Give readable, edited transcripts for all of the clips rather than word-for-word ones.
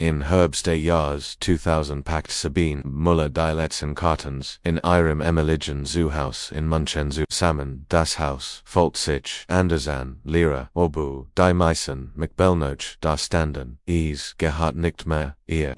in Herbst des Jahres 2000 packt Sabine Muller die letzten Kartons in ihrem Emiligen Zoohaus in München zusammen. Das Haus folgt sich Andersan, Lehrer, Obu, die Meissen, McBellnoch, da standen, gehört nicht mehr, ihr,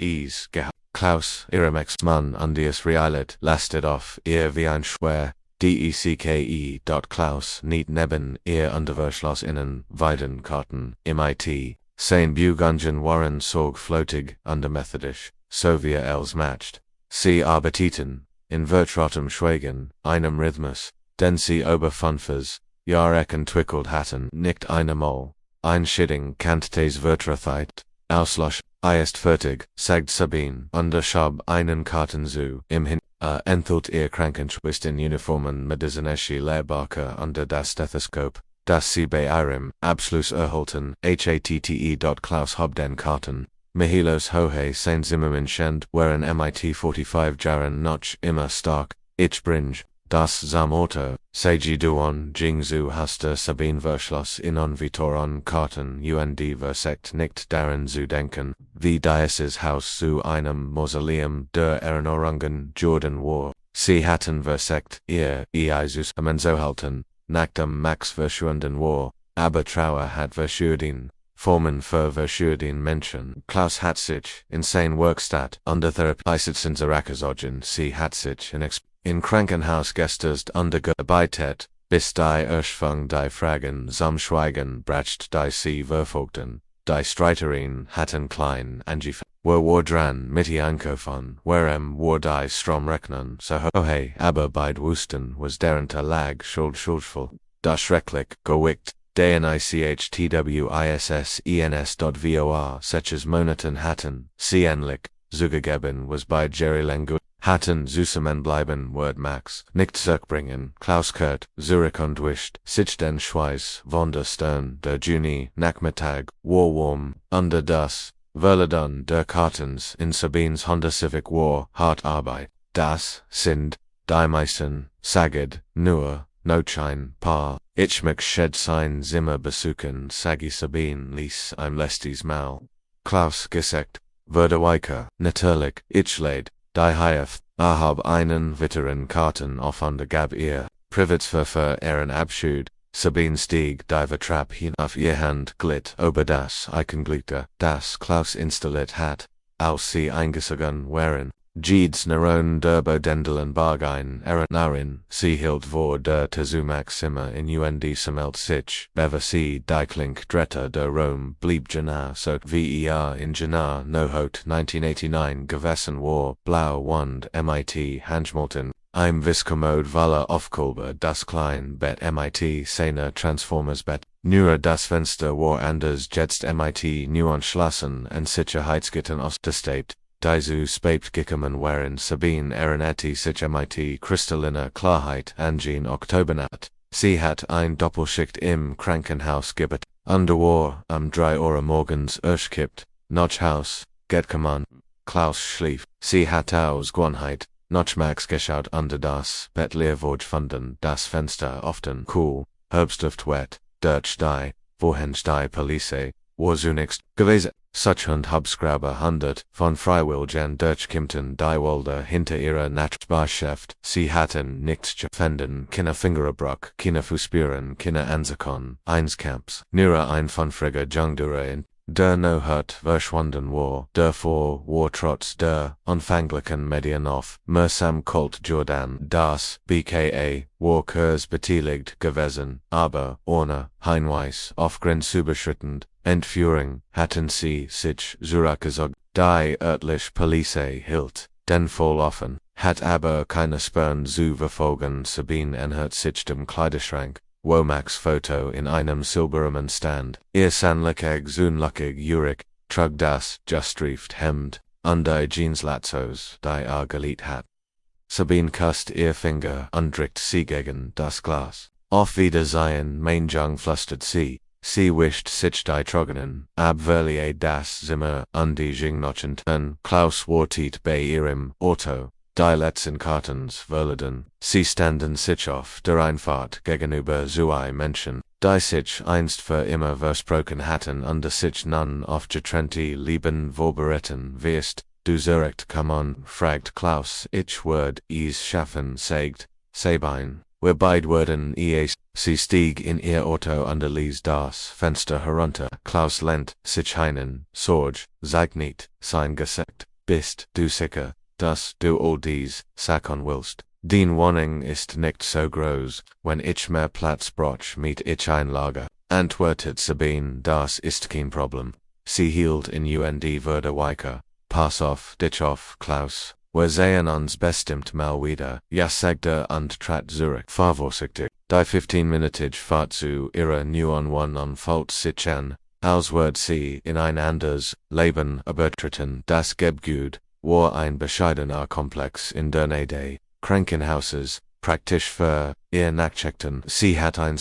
gehört. Klaus, ihrem Ex-Mann Andius Realet, lastet auf ihr wie ein Schwer, DECKE. Klaus niet neben ihr Unterverschloss innen, Weidenkarten, MIT, sein Bugungen waren sorgfältig, untermethodisch, so wie els matcht. Sie arbeiteten, in vertrautem Schweigen, einem Rhythmus, den sie oberfünfes, Jahre entwickelt hatten, nicht einmal, ein Schitting kanntes Vertrautheit, Auslosch, ist fertig, sagt Sabine, und ich hab einen Karten zu, im Hin, enthält ihr Krankenschwester in Uniformen medizinische Lehrbarke unter das Stethoskop, das sie bei ihrem Abschluss erhalten, HATTE. Klaus hab den Karten, Mihilos Hohe sein Zimmermann waren MIT 45 Jahren noch immer stark, ich bringe, das Zamorte, Seiji Duon, Jingzu haste Sabine Verschloss in Vitoron Karten und versekt nicht daran zu denken, wie dieses Haus zu einem Mausoleum der Erinnerungen Jordan war. Sie hatten versekt, ihr Jesus zusammenzuhalten, nach dem Max verschwunden war, aber Trauer hat verschwunden. Formen für verschiedene Menschen. Klaus hat sich in sein Werkstatt unter Therapie sitzende Rakazogen. Sie hat sich in Krankenhaus gestern untergearbeitet, bis die Erschwung die Fragen zum Schweigen bracht, die sie verfolgten. Die Streiterin hatten klein angefangen. War dran mit einkaufen, warem war die Stromrechnung so hoch, aber beid wussten was darunter lag schuldvoll. Das schrecklich gewickt. DNICHTWISSENS.vor solches Monaten hatten, sie ähnlich, zugegeben was bei Jerry Lengut, hatten zusammenbleiben Word Max, nicht zurückbringen, Klaus Kurt, Zurich und wischt, sich den Schweiß, von der Stirn, der Juni, Nachmittag, war warm, unter das, Verledon der Kartens in Sabines Honda Civic war, hart Arbeit, das, sind, die meisten, saged, nur, Notschein, Paar, ich mich shed sein Zimmer besuchen, sagi Sabine ließ im Lesties Mal. Klaus gesagt, würde weiker, natürlich, ich läd, die Haif, hab einen weiteren Karten auf und gab ihr, Privatsverfer ihren Abschied, Sabine stieg die Vertrap hin auf ihr Hand glitt über das Eichenglieder, das Klaus installiert hat, als sie eingesogen waren. Jedes Neuron der Bodendelen Bargein narin, sie hielt vor der Tezumak-Zimmer in semelt sich, bever sie die Klink Dretter der Rome blieb Jana so wie in Jana Nohot 1989 gewesen war, Blau Wand MIT Hanschmolten, im Viscommode Waller Aufkolbe das klein Bett MIT Seine Transformers Bett, nur das Fenster war anders jetzt MIT nuanschlossen und Sicherheitsgittern ausgestapelt. Diese spät gekommen waren Sabine Ehrenetti sich MIT kristalliner Klarheit angehen Oktobernat. Sie hat ein Doppelschicht im Krankenhaus gebetet. War 3 Uhr morgens erskippt. Noch Haus, gekommen. Klaus schlief. Sie hat aus Gewohnheit noch Max geschaut unter das Bett leerwort fanden das Fenster often cool, Herbstluft wet, durch die, wohin die Police, war zunächst gewesen. Such und Hubscrabber 100 von Freiwilligen durchkimmten die Walder hinter ihrer Nachtbarschaft. Sie hatten nichts zu finden, keine Fingerbruch, keine Fußspuren, keine Anzeichen, Einskamps, nur ein von Frigger Jungdure der Nohut verschwunden war. Davor war trotz der anfänglichen Medien auf Mersam Colt Jordan das BKA war Kurs beteiligt gewesen, aber ohne Hinweis auf grenzüberschreitend Entführung hatten sie sich zurückgezogen. Die örtliche Polizei hielt den Fall offen, hat aber keine Spuren zu verfolgen. Sabine enthält sich dem Kleiderschrank. Womack's Foto in einem silbernen Stand. Ihr unluckig Jurik, trug das gestrieft Hemd, und die Jeanslatzos, die geliebt hat. Sabine küsst ihr Finger und drückt sie gegen das Glas. Auf Wiedersehen, mein Jung flüstert sie. Sie wischt sich die Trogenen, abverlier das Zimmer und die Jingnochen. Klaus wartet bei ihrem Auto. Die letzten Kartons verleden. Sie standen sich auf der Einfahrt gegenüber zwei Menschen. Die sich einst für immer versprochen hatten under sich nun auf getrennte Leben vorbereiten wirst, du zurecht kommen, fragt Klaus, ich word es schaffen, sagt Sabine. Wir beid würden es, sie stieg in ihr Auto und ließ das Fenster herunter. Klaus lehnt sich hinein, Sorge, zeig nicht, sein Gesicht, bist du sicher, dass du all dies sagen willst? Den Wohnung ist nicht so groß, wenn ich mehr Platz brauch mit ich ein Lager, antwortet Sabine, das ist kein Problem. Sie hielt in und würde weicher. Pass auf dich auf, Klaus. Wir sehen uns bestimmt mal wieder, ja sagte und trat zurück. Vorsichtig. Die 15-minütige Fahrt zu ihrer neuen Wohnung fällt sich an, als wird sie in ein anderes Leben übertreten. Das Gebäude war ein bescheidener Komplex in der Nähe Krankenhauses, praktisch für ihr Nachtschichten. Sie hat ein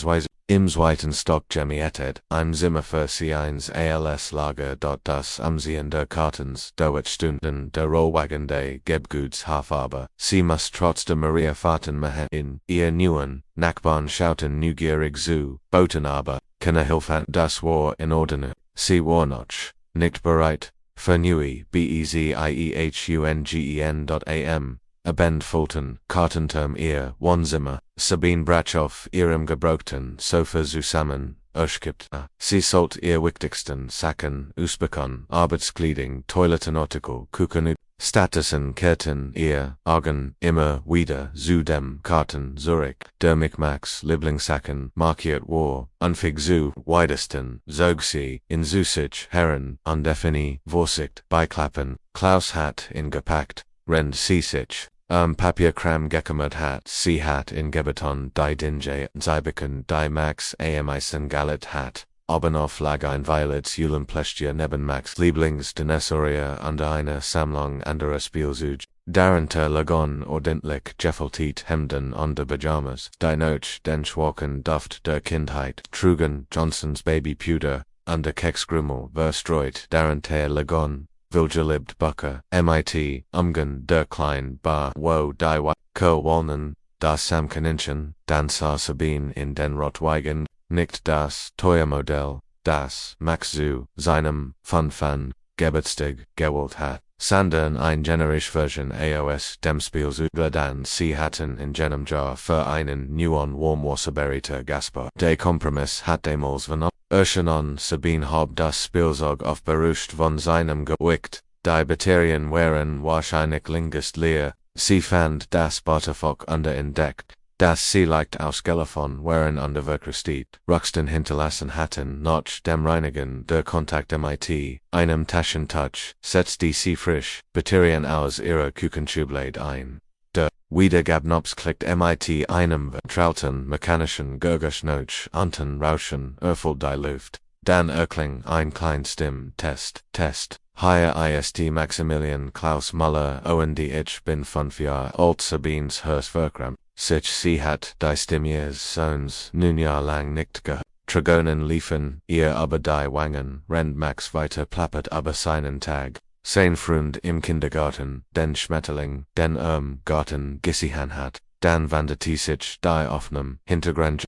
im zweiten Stock gemietet, ein Zimmer für sie eins ALS-Lager dort das Ansehen der Kartons Stunden der Rollwagen der Gebäudshafarbe. Sie muss trotzdem Maria Fahrten machen in ihr neuen Nachbarn schauten neugierig zu, boten aber keine Hilfe, das war in Ordnung. Sie war noch nicht bereit für neue BEZIEHUNGEN.am. Abend Fulton, Kartenturm ihr Wohnzimmer, Sabine brach auf ihrem gebrauchten Sofa zusammen, erschkippt. Sie sollt ihr wichtigsten Sachen ausbekommen, Arbeitskleidung, Toilettenartikel, Kuchen, Statusen kehrten ihr Augen immer wieder zu dem Karten zurück. Der Micmacs Lieblingssachen markiert war, unfig zu weitesten, zog sie in sich Herren, undefini, Vorsicht, Beiklappen, Klaus hat ingepackt, rend sie sich. Papierkram gekümmert hat, sie hat in Gebeton die Dinge Zeibeken die Max Amisen Galet hat, Obenhof lag ein Violets Julenplästje neben Max Lieblingsdinosaurier und eine Sammlung anderer Spielzeug. Darunter lagen ordentlich gefaltet Hemden und Pyjamas, die noch den schwachen Duft der Kindheit trugen, Johnsons Babypuder und der Keksgrummel verstreut darunter lagen Vilgelibt Bucker, MIT, der Klein Bar, wo die Walnen, das Samkaninchen, dann sah Sabine in den Rotwagen, nicht das Teuermodell, das Max zu seinem Fun Geburtstag gewollt hat, sondern ein generisch Version AOS dem Spielzeuger dann sie hatten in jenem Jahr für einen neuen Warmwasserbereiter Gasper. Der Kompromiss hat damals vernommen. An Sabine hab das Spielzeug auf Berucht von seinem gewickt, die Batterien waren wahrscheinlich längst leer, sie fand das Butterfuck unterentdeckt, das sie leicht ausgelaufen waren unterverkrustet, Ruxton hinterlassen hatten, noch dem Reinigen der Kontakt MIT, einem Taschentuch, setzte sie frisch Batterien aus ihrer Küchenschublade ein. Der Wiedergabnops klickt MIT einem vertrauten mechanischen Gurgerschnauch unten Rauschen erfüllt die Luft. Dann erkling ein klein Test. Hier ist Maximilian Klaus Müller und ich bin 5 Jahre alt Sabines Hörsverkram. Sich sie hat die Stimme ihres Sohns nun Jahr lang nicht gehört. Dragonen liefen ihr aber die Wangen, rennt Max weiter plappert aber seinen Tag. Sein Freund im Kindergarten, den Schmetterling, den Garten gesihan hat, dann wandte sich die Aufnahme, Hintergrund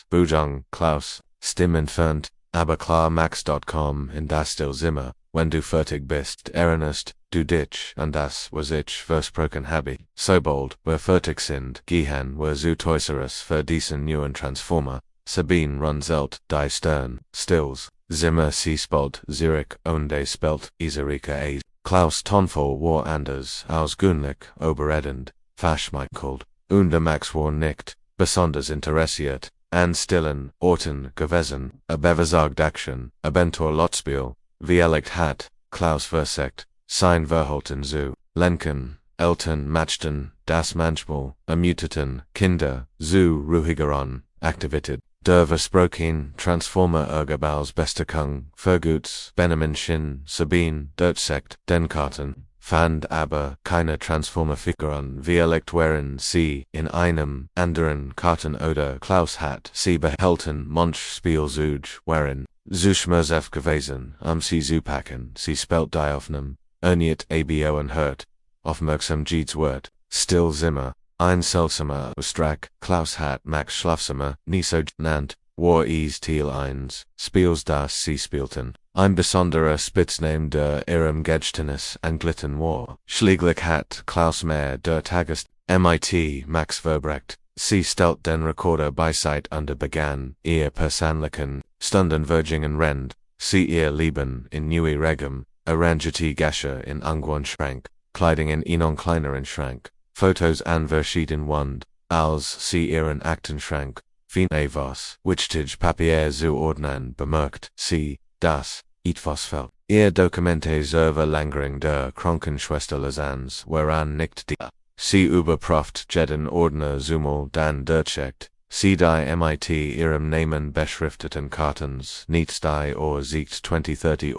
Bujang, Klaus, Stimme entfernt, aber klar Max.com in das Stillzimmer, wenn du fertig bist, erinnerst du dich an das, was ich versprochen habe. Sobald wir fertig sind, gehen wir zu Toys für diesen neuen Transformer. Sabine runzelt die Stern, Stills. Zimmer sie spelt Zurich und spelt Isarika a. Klaus Tonfall war anders ausgewöhnlich oberedend, verschmeichelt, und Max war nicht besonders interessiert an stillen Orten gewesen, beversagt Action, Bentor Lotspiel, wie hat, Klaus versagt, sein Verhalten zu lenken, Eltern matchten das manchmal ermuteten Kinder zu ruhigeren Aktivität. Der versprochen Transformer Ergebaus Bestekung, Verguts, Benemenschen, Sabine, Dirtsekt, den Karten, fand aber keine Transformerfiguren waren sie in einem anderen Karten oder Klaus hat sie behalten manch Spielzeug waren Zuschmerzef gewesen, sie zu packen, sie spelt die Aufnahme, erniet abo und hört, aufmerksam Wort, Stillzimmer. Ein seltsamer Austrag, Klaus hat Max Schlafzimmer nie so genannt, War is Teal eins, spiels das sie spielten. Ein besonderer Spitzname der ihrem Gedächtnis Angliten war. Schläglich hat Klaus Mehr der Tages MIT Max Verbrecht. Sie stellt den Rekorder beiseit und begann, ihr persönlichen Stundenvergingen Rend, sie ihr Leben in neue Regum, arrangete Gasche in Angwan Schrank, Kleiding in Enon kleineren Schrank, Fotos an verschieden Wand, als sie ihren Aktenschrank, fin Avos, Wichtig Papier zu ordnen bemerkt, sie, das, etwas fällt. Ihr Dokumente zur Verlängerung der Krankenschwester Lausannes, woran nicht die Sie überprüft jeden Ordner zumal dann durchcheckt, sie die MIT ihrem Namen beschrifteten Kartons, nichts die siegt 2030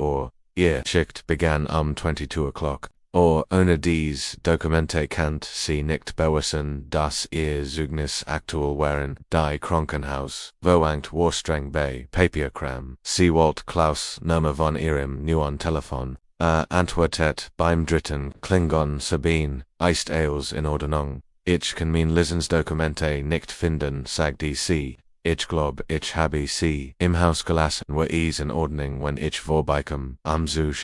ihr Schicht begann 22 o'clock. Ohne dies Dokumente kannt sie nicht bewissen, dass ihr Zeugnis aktuell waren, die Krankenhaus, woangt warstreng bei Papierkram, sie wollt Klaus Nummer von ihrem neuen Telefon. Antwortet beim dritten Klingon Sabine, ist alles in Ordnung. Ich kann mein Lizensdokumente nicht finden, sagte sie. Ich glaub, ich habe sie im Haus gelassen, wo es in Ordnung, wenn ich vorbeikomme, am Such.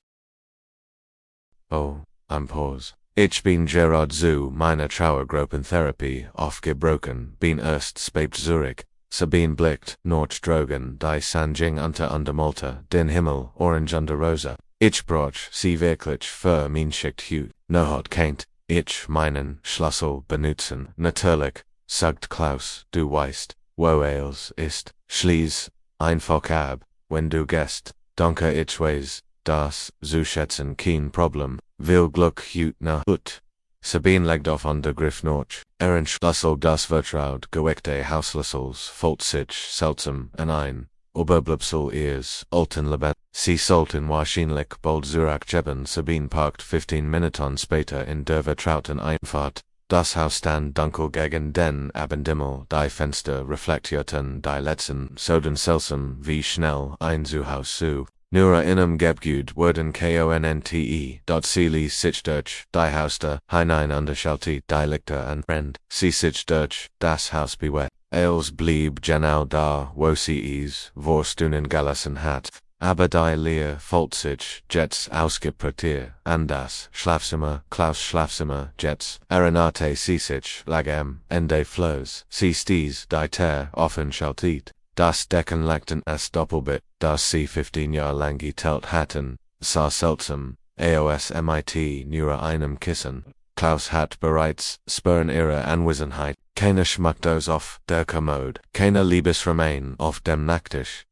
Am Pause. Ich bin gerade zu meiner Trauergruppentherapie aufgebrochen, bin erst spät Zurich. Sabine blickt, Nordrogen, die Sanjing unter Mutter, den Himmel, Orange unter Rosa. Ich brauch sie wirklich für mein Schicht Hut. Hat keint, ich meinen Schlüssel benutzen. Natürlich, sagt Klaus, du weißt, wo es ist. Schließ einfach ab, wenn du gehst. Danke, ich weiß, das zu schätzen kein Problem. Will Glück Hut na Hut. Sabine legt auf an der Griff noch. Schlüssel das vertraut geweckte Hausschlüssels folgt sich seltsam ein. Oberblipsel ihres alten Lebens. Sie sollten wahrscheinlich bald Zurich geben. Sabine parkt 15 Minuten später in der vertrauten Einfahrt. Das Haus stand dunkel gegen den Abendhimmel. Die Fenster reflektierten die letzten Soden seltsam wie schnell ein Zuhaus zu. Nur einem Gebgut wurden konte, dort sie ließ sich durch die Hauster hinein unterschalte die Lichter an Brand. Sie sich durch das Haus bewegt. Els blieb genau da, wo sie es vorstunden gelassen hat. Aber die Leer folgt sich jetzt ausgeportiert an das Schlafzimmer, Klaus Schlafzimmer, jetzt erinnerte sie sich langsam Ende Flows. Sie stieß die Tür offen schaltet. Das Deckenleuchten es Doppelbett, das sie 15 Jahre lang geteilt hatten, sah seltsam, aus MIT nur einem Kissen. Klaus hat bereits spüren ihre Anwesenheit, keine Schmuckdos auf der Kommode, keine Liebesremain auf dem Nachttisch.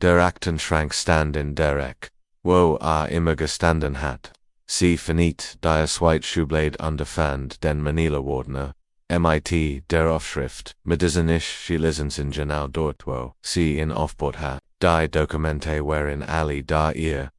Der Aktenschrank stand in der Ecke, wo immer gestanden hat. Sie verniet die zweite Schublade und den Manila-Ordner. MIT der Aufschrift, mit diesen sie lizenzen genau dort wo sie in Aufbot hat. Die Dokumente waren alle da ihr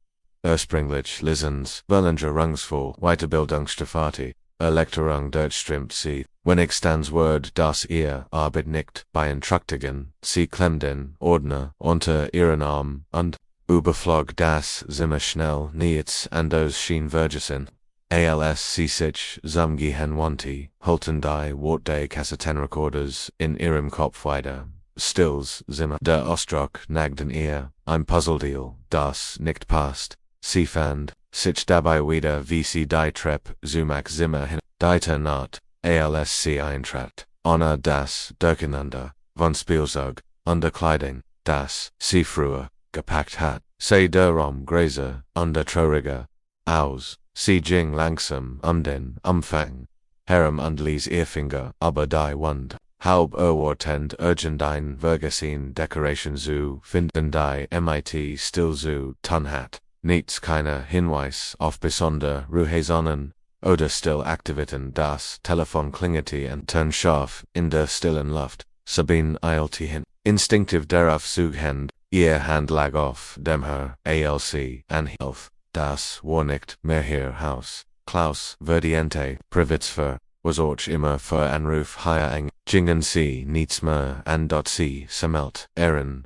ursprünglich Lizens, Verlängerungsvoll, Weiterbildungsstrafati, Erleichterung durchströmt sie, wenigstens Word das ihr Arbeit nicht beeinträchtigen, sie klemmten Ordner unter ihren Arm und überflog das Zimmer schnell nichts anderes schien vergessen. Als sie sich zamgehen wanti, holten die Worte Kassettenrekorders in ihrem Kopf weiter. Stills Zimmer. Der Ausdruck nagten ihr, ein Puzzledeal, das nicht passt. Sie fand sich dabei wieder wie sie die Treppe Zumach Zimmer hin. Die Nacht, als sie eintrat, ohne das Durcheinander von Spielzeug und der Kleidung, das sie früher gepackt hat. Sie darum gräser und trauriger aus. Sie ging langsam den Umfang herum und ließ ihr Finger aber die Wand halb erwartend irgendein Vergessen Decoration zu finden die MIT still zu tun hat. Nichts keiner Hinweis auf besondere Ruhezonen oder Stillaktivitäten. Das Telefon klingelte und turnte scharf in der stillen Luft. Sabine eilte hin, instinktiv darauf zugehend, ihr Hand lag auf dem Herr ALC anhielt. Das war nicht mehr ihr Haus. Klaus verdiente Privatsphäre, was auch immer für Anruf hier eng. Gingen sie nichts mehr an dort sie sammelt,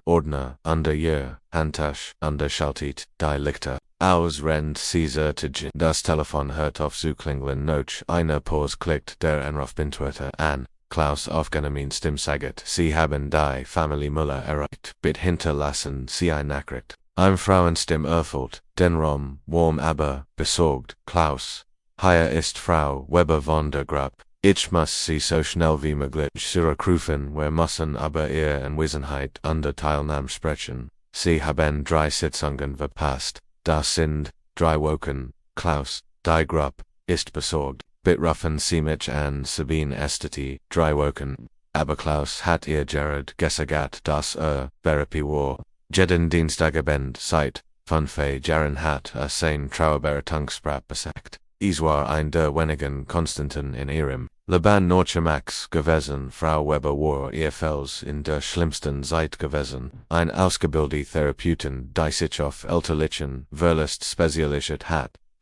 Ordner, unter ihr Handtasche, unterschaltet, die Lichter. Aus rennt Caesar zu das Telefon hört auf zu klingeln noch eine Pause klickt der Anrufbeantworter an. Klaus Aufgenommen Stimmsaget, Sie haben die Family Muller erreicht, Bit hinterlassen, Sie ein Nachricht. Ein Frauenstimm erfüllt, den Raum, warm aber, besorgt, Klaus. Hier ist Frau Weber von der Grab. Ich muss sie so schnell wie möglich zurückrufen, wir müssen aber ihr Anwesenheit unter Teilnahme sprechen. Sie haben 3 Sitzungen verpasst, das sind 3 Wochen, Klaus, die Grab, ist besorgt. Bitrufen Sie mich an Sabine Esteti, 3 Wochen. Aber Klaus hat ihr Gerard gesagt, dass Therapie war. Jeden Dienstagabend seit 5 Jahren hat sein Trauerberatungsprab besagt. Es war ein der wenigen Konstanten in ihrem Leben Max gewesen. Frau Weber war ihr Fels in der schlimmsten Zeit gewesen. Ein ausgebildeter Therapeutin, die sich auf elterlichen Verlust spezialisiert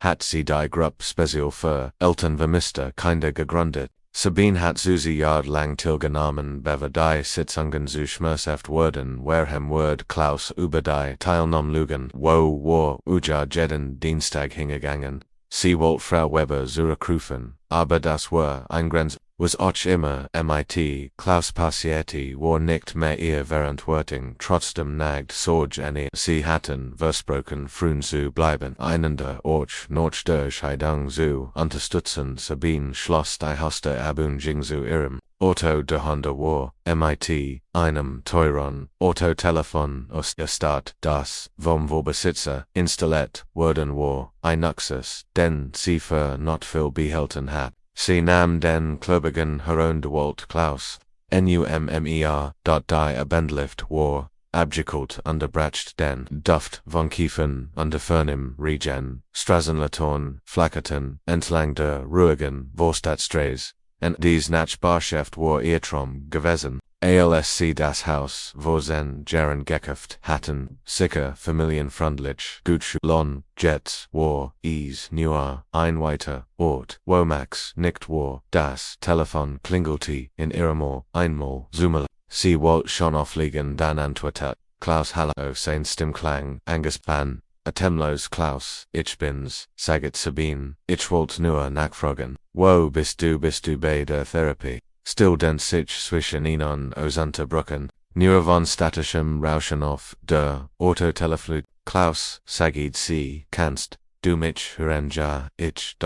hat sie die Gruppe spezial für Elternvermisste Kinder gegründet. Sabine hat Susi jahrelang teilgenommen, bever die Sitzungen zu schmerzhaft wurden, warhem Word Klaus über die Teilnahme lügen, war jeden Dienstag hingegangen. Sie wollte Frau Weber zurückrufen, aber das war eingrenzt, was auch immer mit, Klaus passierte war nicht mehr ihr Verantwortung, trotzdem nagt Sorge an ihr. Sie hatten versprochen, früh zu bleiben, einander auch nach der Scheidung zu unterstützen. Sabine schloss die Haste Abunjing zu ihrem Auto der Honda war, mit, einem teuren Autotelefon aus der Stadt, das vom Vorbesitzer installiert worden war, ein Nuxus, den sie für not viel behalten hat. Sie nahm den klobigen herundewalt Klaus, nummer, die Abendlift war, abgekult unterbracht den Duft von Kiefern under fernem Regen, Straßenlaternen flackerten entlang der ruhigen Vorstadtstraße, und dies Nachbarschaft war ihr Traum gewesen. ALSC das Haus, wo sie Jahren gekauft hatten, sicher familienfreundlich, gut schulon, Jets, war, nur ein weiter Ort, wo Max nicht war, das Telefon klingelte in ihrem einmal Zoomel. Sie wollte schon auflegen, dann antwortet Klaus Hallo sein Stimmklang, angespannt, atemlos Klaus, ich bin's, sagt Sabine, ich wollte nur nachfragen, wo bist du bei der Therapie? Still den sich zwischen ihnen ausunterbrücken, nur von statischem Rauschen auf der Autoteleflüt. Klaus, sagt sie, kannst du mich hören ja, ich,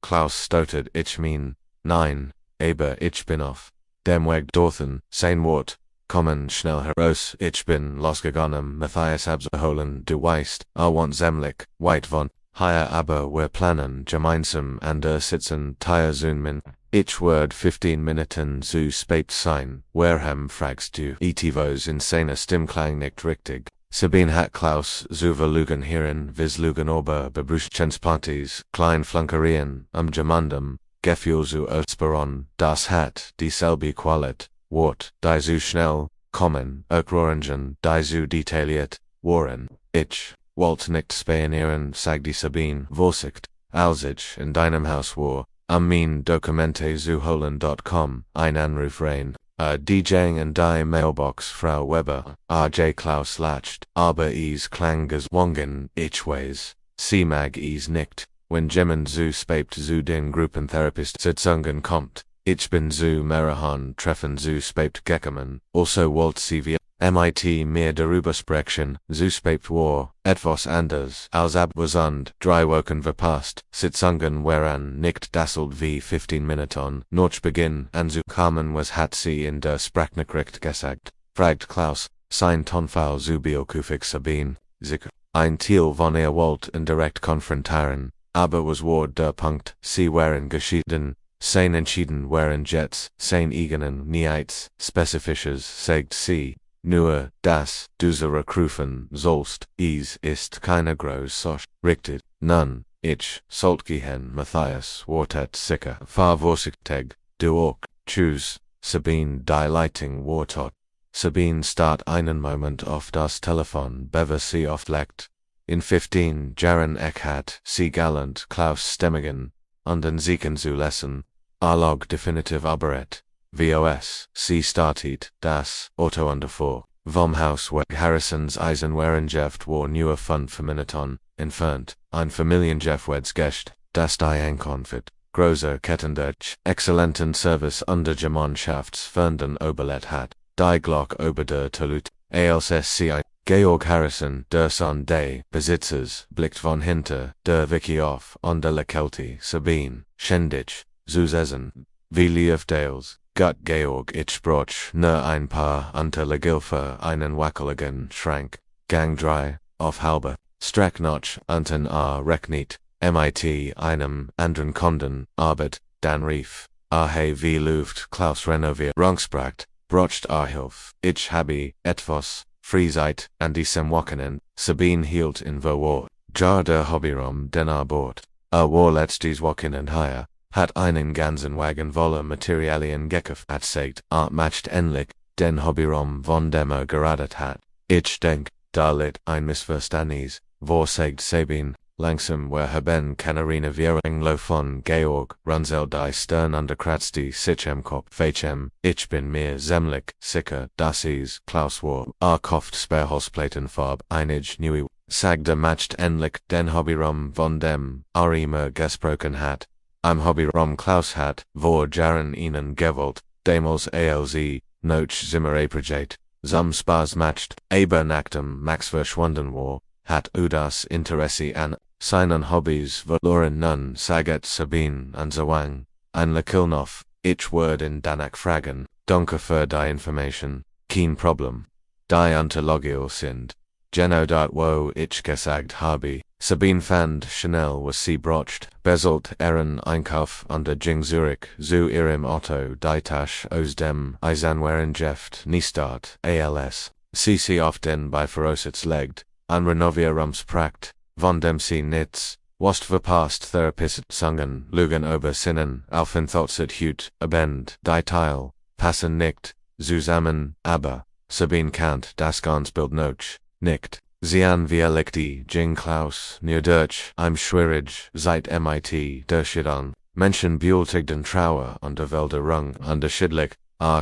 Klaus stottert, ich mein, nein, aber ich bin auf dem Weg dorthin, sein Wort, kommen schnell heraus, ich bin losgegangen, Matthias abzuholen, du weißt, want zemlich, weit von hier aber wir planen gemeinsam an der Sitzen teilzunehmen. Ich werd 15 Minuten zu spät sein, warum fragst du? Etivos in seiner Stimmklang nicht richtig. Sabine hat Klaus zu verlügen hören, lügen aber Bebrüschenspartys, Kleinflankerien, Gemandem, Gefühl zu Esperon, das hat dieselbe Qualität, Wort, die zu schnell, kommen, Erklärungen, die zu detailliert, waren. Ich wollte nicht spionieren, sagte Sabine, Vorsicht, als ich in deinem Haus war. Dokumente zu holen.com, ein Anruf rein, DJing in die Mailbox Frau Weber, RJ Klaus lacht, aber es klang gezwungen, ich weiß, sie mag es nicht, wenn jemand zu spät zu den Gruppentherapist-Sitzungen kommt, ich bin zu mehreren Treffen zu spät gekommen, also wollte sie mit mir darüber sprechen, zu spät war, etwas anders, als und 3 Wochen verpasst, Sitzungen waren nicht dasselt wie 15 Minuten, nach Beginn anzukommen was hat sie in der Sprachnachricht gesagt, fragt Klaus, sein Tonfall zu beokufig Sabine, sicher, ein Teil von ihr wollte indirekt konfrontieren, aber was war der Punkt, sie waren geschieden, sein entschieden waren Jets, sein eigenen Nichts, spezifisches, sagt sie. Nur, dass du zurückrufen sollst, es ist keine große richtig, nun, ich sollt gehen, Matthias, wartet sicher, fahr vorsichtig, du auch, tschüss, Sabine, die Leitung war tot. Sabine starrt einen Moment auf das Telefon, bevor sie auflegt. In 15 Jahren hat sie galant Klaus Stemmigen, und den Siegen zu lassen, Alog definitiv aberet. VOS, sie startet, das Auto underfor, vom Haus weg Harrisons Eisenwarengeschäft war nur 5 Minuten entfernt, ein Familiengeschäft Gest, das die Ankunft großer Kettendurch, exzellenten Service under Gemeinschaftsvernden Oberlet hat, die Glock ober der Toilette, ALSSCI, Georg Harrison, der Son des Besitzers, blickt von hinter, der Wiki auf, on der Lekelti, Sabine, Schendich, Zuzessen, wie Liefdales, Gut Georg ich broch, nur ein paar unter Legilfer einen wackeligen Schrank, Gang 3, auf halber, Strecknotch, unten a Recknit, MIT einem anderen Kunden, Arbeit, Dan Rief, Ahe wie Luft, Klaus Renovier, Rungspracht, Brocht Ahilf, ich habe, etwas, Friesheit, an diesem Wochenend, Sabine hielt in Verwort, Jar der Hobbyraum den Bord, war letztes Wochenend hier, hat einen ganzen Wagen voller Materialien gekauft, sagt, macht endlich, den Hobbyraum von dem geradet hat. Ich denk, da litt ein Missverständnis, wo sagt Sabine, langsam wir haben keine Währung von Georg, Runzel die Stern unterkratzte sich im Kopf, Fachem, ich bin mir ziemlich sicher, dass es Klaus war, kauft Sperrholzplatenfarb, einig neue, sagte macht endlich den Hobbyraum von dem, immer gesprochen hat. Am Hobbyraum Klaus hat, vor Jahren ihnen gewollt, damals ALZ, noch Zimmer projet, zum Spaß macht, aber nachdem Max verschwunden war, hat das Interesse an seinen Hobbys verloren nun saget Sabine und Zwang, ein Lekilnoff, ich würde danach fragen, danke für die Information, kein Problem. Die Unterlogio sind, Geno dort wo ich gesagt habe, Sabine fand Chanel was sie brocht, beselt Einkauf unter Junge Zurich, zu ihrem Otto, die Tasche aus dem Eisenwarengeschäft Niestart, ALS, sie auf den Beifahrersitz legt, an Renovierungsprojekt, von dem sie nichts, was verpasst Therapist sungen, Lügen über Sinnen, Aufenthaltszeit hüt, abend, die Teil, passen nicht, zusammen, aber, Sabine kannt das Bild noch, nicht. Sie an wie die Jing Klaus, near Deutsch, im schwierig, seit MIT, durchschütteln, Menschen beultigten Trauer und der Wilderung unterschiedlich,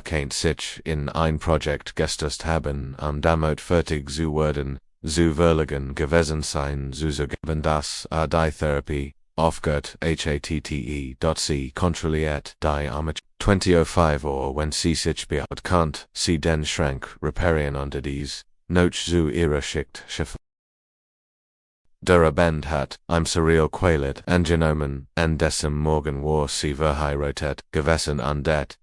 kennt sich in ein Projekt gestürzt haben, damit fertig zu werden, zu verlegen gewesen sein, zu geben das, die Therapie, aufgehört, hatte.c kontrolliert, die Amateur, 2005 wenn sie sich bekannt, sie den Schrank reparieren unter dies, noch zu ihrer Schicht schiffen. Der Band hat, surreal Qualit, angenommen, an dessen Morgen war sie verheiratet, gewesen an det,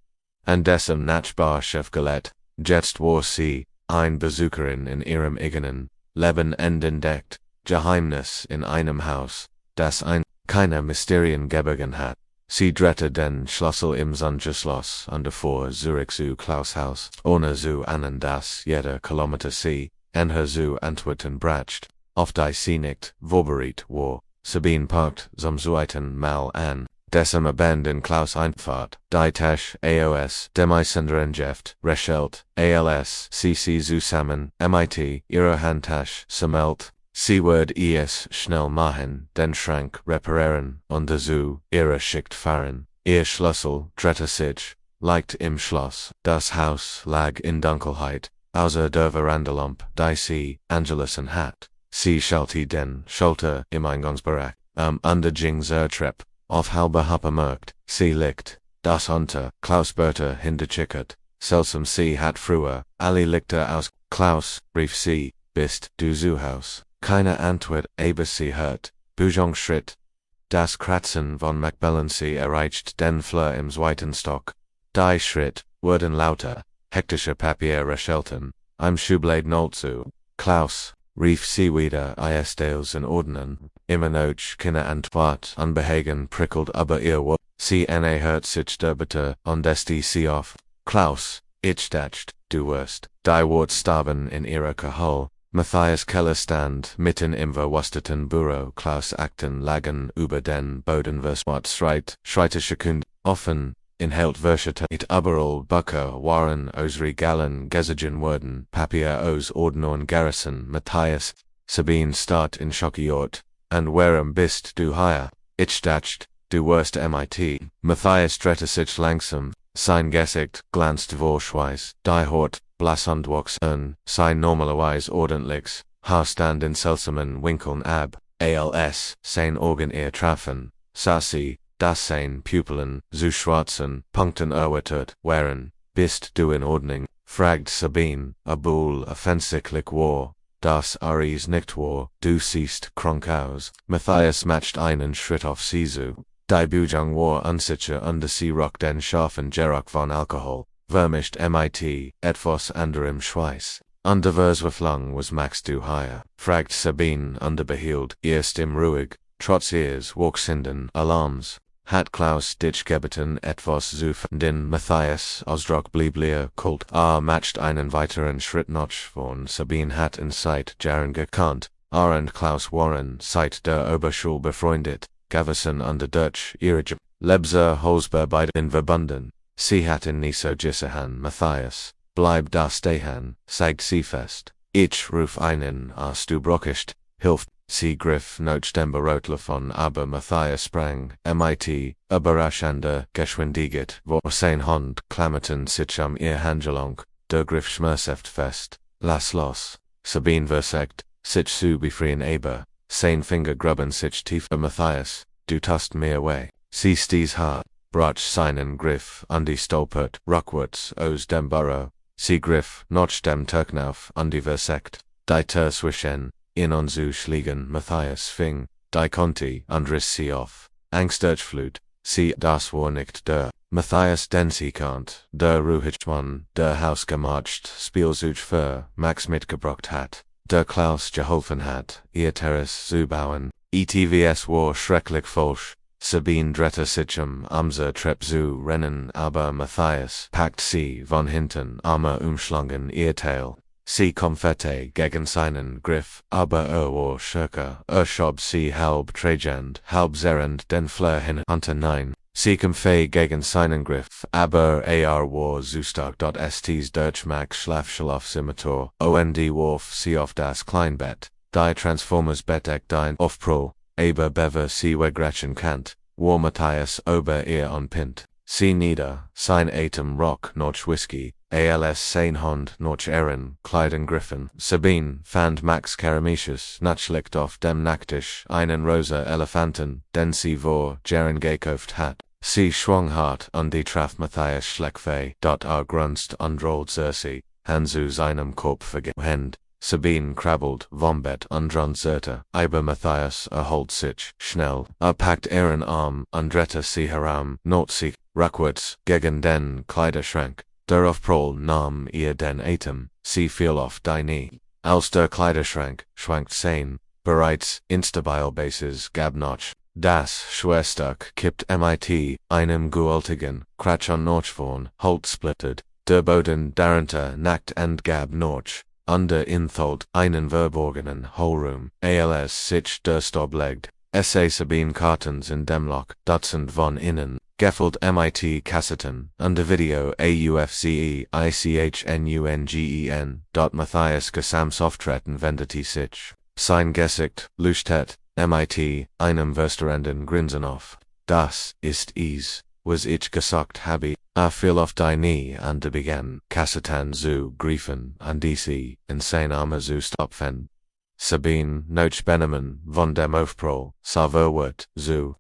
an dessen Nachbarschaft gelebt, jetzt war sie, ein Besucherin in ihrem eigenen Leben entdeckt, Geheimnis in einem Haus, das keine Mysterien geborgen hat. Sie drehte den Schlüssel im Sonderschloss und vor Zurich zu Klaus Haus, ohne zu ahnen, dass jeder Kilometer sie, her zu Antworten bracht, auf die sie nicht vorbereitet war. Sabine parkt zum zweiten Mal an, dessen Band in Klaus Einfahrt, die Tasche AOS, Demi-Senderengeschäft, Reschelt, ALS, CC zusammen, MIT, ihre Handtasche, sammelt. Sie wird es schnell machen, den Schrank reparieren und zu ihrer Schicht fahren. Ihr Schlüssel drehte sich, liegt im Schloss. Das Haus lag in Dunkelheit, außer der Verandalampe, die sie angelassen hat. Sie schallte den Schalter im Eingangsbereich, under Junge Treppe, auf halber Happe merkt, sie liegt, das unter Klaus Bertha hinterchickert. Seltsam sie hat früher, alle Lichter aus. Klaus, rief sie, bist du zu Haus? Keine Antwort, aber sie hört, Schritt. Das Kratzen von Macbellen sie erreicht den Flur im zweiten Stock. Die Schritt wurden lauter, hektische Papiere schelten, Schublade nollt zu. Klaus, rief sie wieder, Dales in Ordnen, immer noch keine Antwort, Unbehagen prickelt aber ihr Wort. Sie hört sich der Bitte, und sie auf. Klaus, ich dacht, du wirst, die Wort starben in ihrer Kahal. Matthias Keller stand mitten im verwusterten Büro. Klaus Akten lagen über den Boden. Schreite Sekund, offen, inhalt verschitte it überall Bücher waren aus Regalen gezogen worden, Papier aus Ordnung gerissen. Matthias, Sabine start in schockiert, and warum bist du hier? Ich dacht, du wirst MIT. Matthias drehte sich langsam, sein Gesicht glänzte vor Schweiß, die Haut, blass und wuchs sein normalerweise ordentliches, Haarstand in seltsamen Winkeln ab, als sein Augen ihr trafen, sah sie, das sein Pupillen, zu schwarzen Punkten erweitert waren, bist du in Ordnung, fragt Sabine, obwohl offensichtlich war, das Aries nicht war, du siehst krank aus. Matthias macht einen Schritt auf sie zu. Die Bujung war unsicher und sie roch den scharfen Geruch von Alkohol, vermischt mit etwas anderem Schweiß. Und der Versverflung was Max du hier, fragt Sabine und behielt ihr Stimme ruhig, trotz ihres wachsenden Alarms. Hat Klaus dich gebeten etwas zu finden? Matthias Ausdruck blieb leer kalt. Macht einen weiteren Schritt noch von Sabine hat in Zeit Jahren gekannt. Und Klaus waren seit der Oberschule befreundet, gewesen und durch ihre Lebser Hosber beiden verbunden. Sie hatten nie so gesehen. Matthias, bleib da stehen, sagt sie fest. Ich ruf einen, du brauchst Hilfe. Sie griff nach dem Beratlöffel aber Matthias sprang, überraschende Geschwindigkeit, wo sein Hund klammerten sich ihr Handgelenk, der Griff schmerzhaft fest. Lass los. Sabine versagt, sich zu befreien aber, sein Finger grubben sich tief. Matthias, du tust mir weh. Sie stieß hart, brach seinen Griff und die stolpert rückwärts aus dem Burrow. Sie griff nach dem Turknauf und die versagt. Die Tür zwischen in und zu schlägen. Matthias fing die Conti und riss sie auf. Angst durchflut, sie das war nicht der Matthias den sie kannt, der Ruhichmann, der hausgemacht Spielzeug für Max mitgebracht hat, der Klaus geholfen hat, ihr Terrace zu bauen. ETVS war schrecklich falsch. Sabine drehte sich sie Treppe zu rennen, aber Matthias packt sie von hinten, Arme umschlungen ihr Teil. Sie konfette gegen seinen Griff, aber war stärker, schob sie halb trägend, halb zerrend den Fleur hinein. Sie kämpfte gegen seinen Griff, aber war zu stark. Sts durch Max Schlafschlafsimulator, und warf sie auf das Kleinbett. Die Transformers Bett dein Aufprall, aber bever sie wegratschen kannt, war Matthias ober ihr anpint. Sie nieder, sein Atem rock noch Whisky, als sein Hund noch Ehren, Kleiden griffen. Sabine fand Max Karamicius nachlicht auf dem Nacktisch einen rosa Elefanten, den sie vor Jahren gekauft hat. Sie schwang hart und die traf Matthias Schleckfei. Grunzt und rollt sie, zu seinem Kopf gehend. Sabine krabbelt vom Bett und zerrte, aber Matthias erholt sich schnell, packt ihren Arm und drehte sie herum, not sie, rückwärts, gegen den Kleiderschrank. Der Aufprall nahm ihr den Atem, sie fiel auf die Knie. Als der Kleiderschrank schwankt sein, bereits instabil Bases gab noch. Das Schwerstück kippt einem gewaltigen Kratsch an noch von Holz splittert, der Boden darunter nackt und gab noch. Under inthold einen verborgenen Hohlraum, als sich der Stob legt. Sabine Cartons in dem Loch, Dutzend von innen, gefüllt Kassetten, under Video AUFCEICHNUNGEN. Matthias Gesamtsauftreten wendet sich. Sein Gesicht leuchtet, einem verstörenden Grinsen auf. Das ist es, was ich gesagt habe. Fiel auf die Knie und begann, Kassetten zu greifen und sie in sein Arme zu stopfen. Sabine, noch Benjamin, von dem Aufprall, sah verwirrt zu,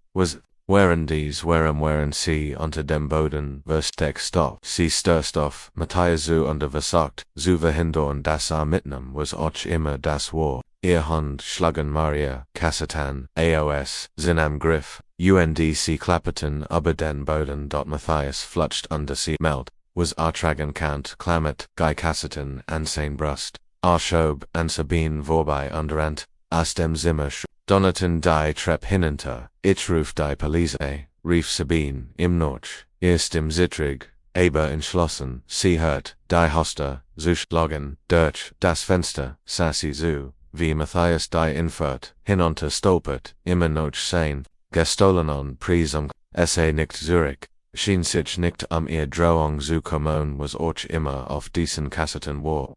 waren sie unter dem Boden versteckt stop. Sie stößt auf, Matthias zu und versagt, zu verhindern, dass mitnehmen was auch immer das war. Ihr Hund schlagen Maria, Kassetten, AOS, sind am Griff. Sie klapperten über den Boden. Matthias flutscht unter sie meld, was tragen kant, klammert, Kassetten an sein Brust. Schob an Sabine vorbei und rennt, aus dem Zimmer donnerten die Treppe hinunter. Ich ruf die Polizei, rief Sabine, noch, ihr Stimme zittrig, aber entschlossen, sie hört, die Hoster, zu schlagen, durch das Fenster, sah sie zu, wie Matthias die Infert, hinunter stolpert, immer noch sein, gestohlenon Prism, nicht Zürich, schien sich nicht ihr Drohung zu kommen, was auch immer auf diesen Kassetten war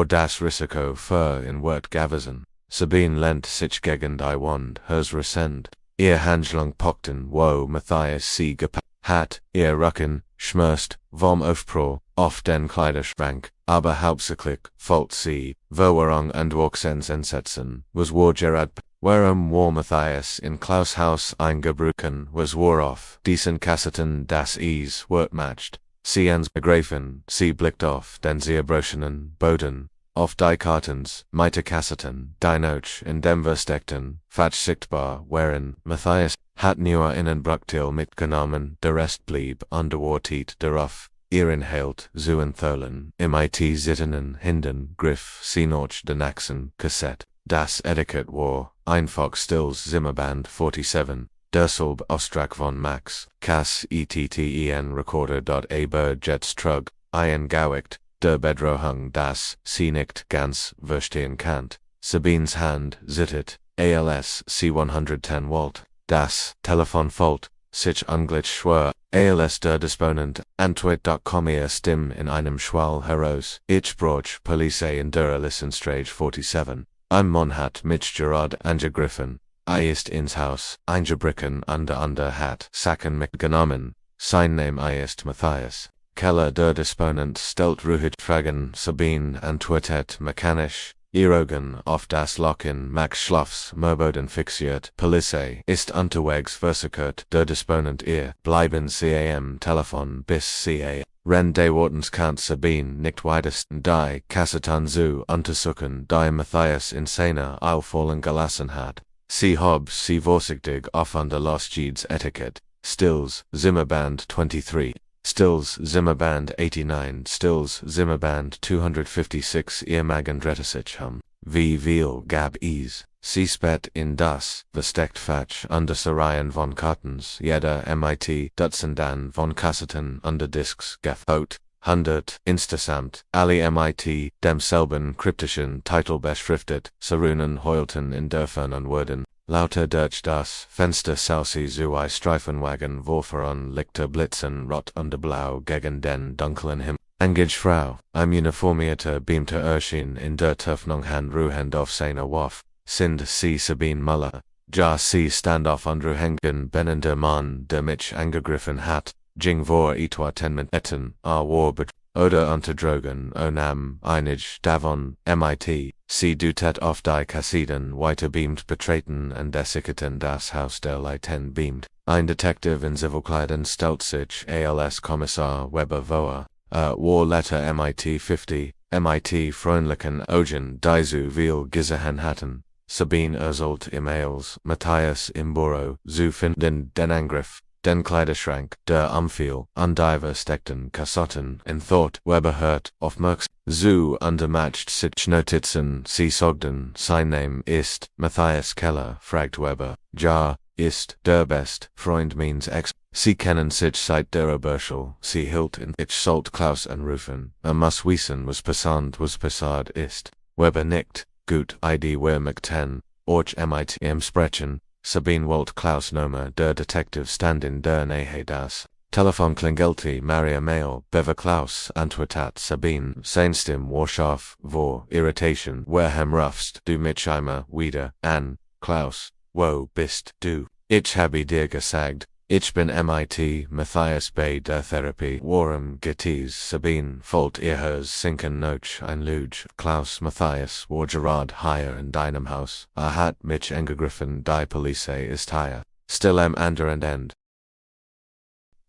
das Risiko für in Wort gewesen. Sabine lehnt sich gegen die Wand, hers resend, ihr Handgelenk pockten, wo Matthias sie gepackt hat, ihr Rücken, schmerzt, vom Aufprall, auf den Kleiderschrank, aber hauptsächlich, folgt sie, Verwirrung und Wachsensentsetzen, was war Gerard Warum war Matthias in Klaus Haus eingebrochen was Warauf diesen Kassetten das Eis wortmatcht. Sie ans Begreifen, sie blickt auf den zerbrochenen Boden, auf die Kartens, meine Kassetten, die noch in dem versteckten, Fatsch sichtbar waren. Matthias hat nur einen Bruchteil mitgenommen, der Rest blieb underwortet darauf. Inhalt zu entholen, mit sittenden Händen griff sie noch den Achsen Kassett. Das Etiquette war einfach stills Zimmerband 47. Derselbe Auftrag von Max, Cass ETTEN Recorder.a Jets Trug, eingewickt, der Bedrohung das sie nicht ganz verstehen kann. Sabines Hand zittert, als sie 110 Volt, das Telefon folgt, sich ungleich schwer, als der Disponent, antwort.com ihr Stimme in einem Schwall heraus, ich brauch Polizei in der Lissenstrage 47. Ein Mann hat mich gerade angegriffen. Ist ins Haus eingebrochen und hat Sachen mitgenommen. Sein Name ist Matthias. Keller der Disponent stellt ruhig Fragen. Sabine antwortet mechanisch. Ihr Augen auf das Loch in Max Schloffs Moorboden fixiert. Polizei ist unterwegs versichert. Der Disponent ihr bleiben Sie am Telefon bis Sie Ren de Wartenskant Sabine nicht weitesten die Kassetten zu untersuchen, die Matthias in seiner auffallen gelassen hat. Sie sie vorsichtig aufeinander losgeht's Etiquette. Stills, Zimmerband 23. Stills, Zimmerband 89. Stills, Zimmerband 256. Ihr Magandretisich wie viel gab es. Sie spät in das, versteckt Fatsch under Sarayen von Kartens, jeder mit Dutzenden von Kassetten under Discs gefot. 100, insgesamt, alle mit demselben kryptischen Titel beschriftet, Sarunen heulten in Dörfern Worden, lauter durch das Fenster sausi zwei Streifenwagen voran lichte Blitzen rot und blau gegen den dunklen Himmel. Engage Frau, ein uniformierter beamter erschien in der Hoffnung ruhend auf seine Waffe, sind sie Sabine Muller, ja sie standoff hängen benender Mann, der mich angegriffen hat. Jing vor etwa 10 Minuten, war oder unter Drogen, nam einig davon, mit, sie dutet auf die Kassetten weiterbeamt betreten und desicketen das Haus der Leuten beamt. Ein Detective in Zivilkleidern stellt sich als Kommissar Weber vor, war Letter mit 50, mit freundlichen Augen die zu viel gesehen hatten. Sabine erzählt E-Mails, Matthias im Büro, zu finden den Angriff. Den Kleiderschrank, der Umfiel, und die versteckten Kassetten in Thought, Weber hört, auf Merks, zu untermatcht sich Notizen, sie sagten, sein Name ist, Matthias Keller, fragt Weber, ja, ist, der best, Freund means ex, sie kennen sich seit der Oberschule, sie hielt in, ich sollt Klaus anrufen, muss wissen, was passiert ist. Weber nickt, gut, ID wer mich 10, och mit im Sprechen, Sabine wollte Klaus Nummer der Detective stand in der Nähe das Telefon klingelte Maria Mail, Bever Klaus antwortet Sabine, sein Stimme war scharf, vor Irritation, woher rufst du mich immer wieder an, Klaus, wo bist du? Ich habe dir gesagt, ich bin mit Matthias bei der Therapie, warum geht es Sabine, folgt ihr sinken noch ein Luge, Klaus Matthias war gerade hier in deinem Haus, hat mich angegriffen, die Polizei ist hier, still am anderen End.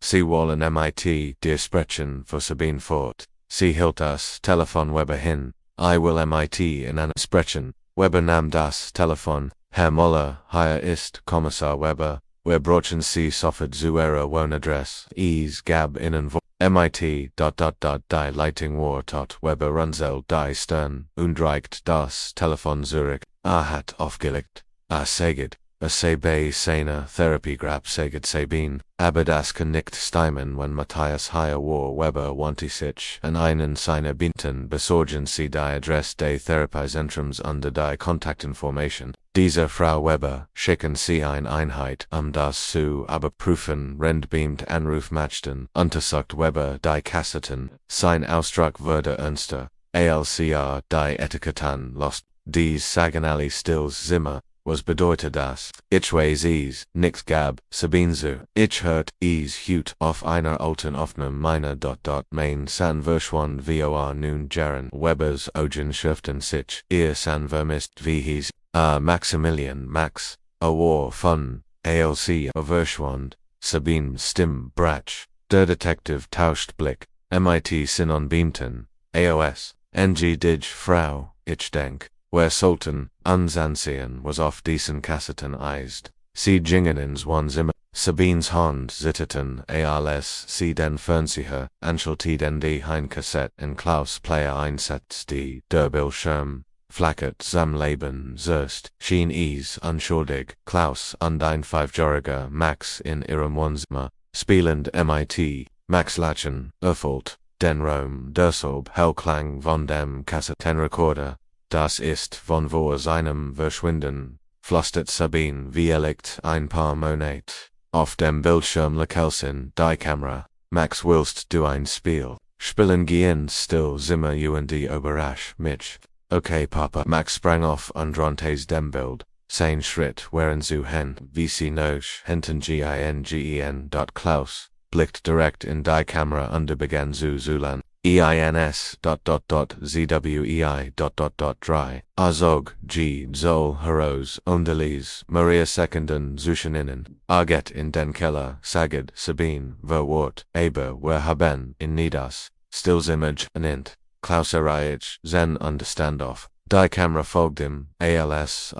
Sie wollen mit dir sprechen, für Sabine fort, sie hielt das Telefon Weber hin, I will mit in an sprechen, Weber nahm das Telefon, Herr Muller, hier ist Kommissar Weber. Wir brauchen Sie sofort zu Ihrer Wohnadresse, es gab Ihnen mit, die Leitung war tot, Weber runzelt die Stirn, und reicht das Telefon zurück, hat aufgelegt, sagt, sei bei seiner Therapie grab sagt Sabine, aber das kann nicht stimmen, wenn Matthias hier war, Weber wandte sich an einen seiner Binten, besorgen Sie die Adresse des Therapiezentrums unter die Kontaktinformation. Dieser Frau Weber schicken Sie eine Einheit, das zu überprüfen, beamt Anruf matchten, untersucht Weber die Kassetten, sein Ausdruck wurde ernster, als die Etiketten lost, dies sagen alle stills Zimmer, was bedeutet das, ich weiß es, nichts gab, Sabine zu, ich hört es hut auf einer alten Aufnahme meiner mein san verschwand vor nun Jahren, Webers Augen schriften sich, ihr san vermisst wie hieß, Maximilian Max, a war fun, ALC verschwindet, Sabine Stim Brach, der Detektiv tauscht Blick, MIT Sinon Beamton, AOS, NG Dig Frau, ich denk, where Sultan, Unzansehen was off diesen Kassetten eist, sie Jingenins one Zimmer, Sabine's Hand Zitterten als sie den Fernseher, anschalteten die Kassett in Klaus Player einsetzt die der Bildschirm, flackert zum Leben zerst, schien unschuldig, Klaus und ein 5-jähriger Max in ihrem Wohnzimmer, spielend MIT, Max Lachen, erfüllt, den Raum deshalb Hellklang von dem Kassettenrekorder, das ist von vor seinem Verschwinden, flüstert Sabine wie ein paar Monate. Auf dem Bildschirm Lekelsin, die Kamera, Max willst du ein Spielen gehen still Zimmer und überrasch mich. Okay Papa. Max sprang auf und rannte dem Bild, sein Schritt waren zu hen, wie sie noch hinten gingen. Klaus blickt direkt in die Kamera und begann zu zulan. zwei. Azog, G, Zol, Heroes, Undelis, Maria Secondin, Zuscheninnen, Arget in den Keller, Saged, Sabine, Verwort, Aber, wer haben, in Nidas, Stillsimage, Anint, Klaus erreicht, Zen und Standoff. Die Kamera folgt ihm, als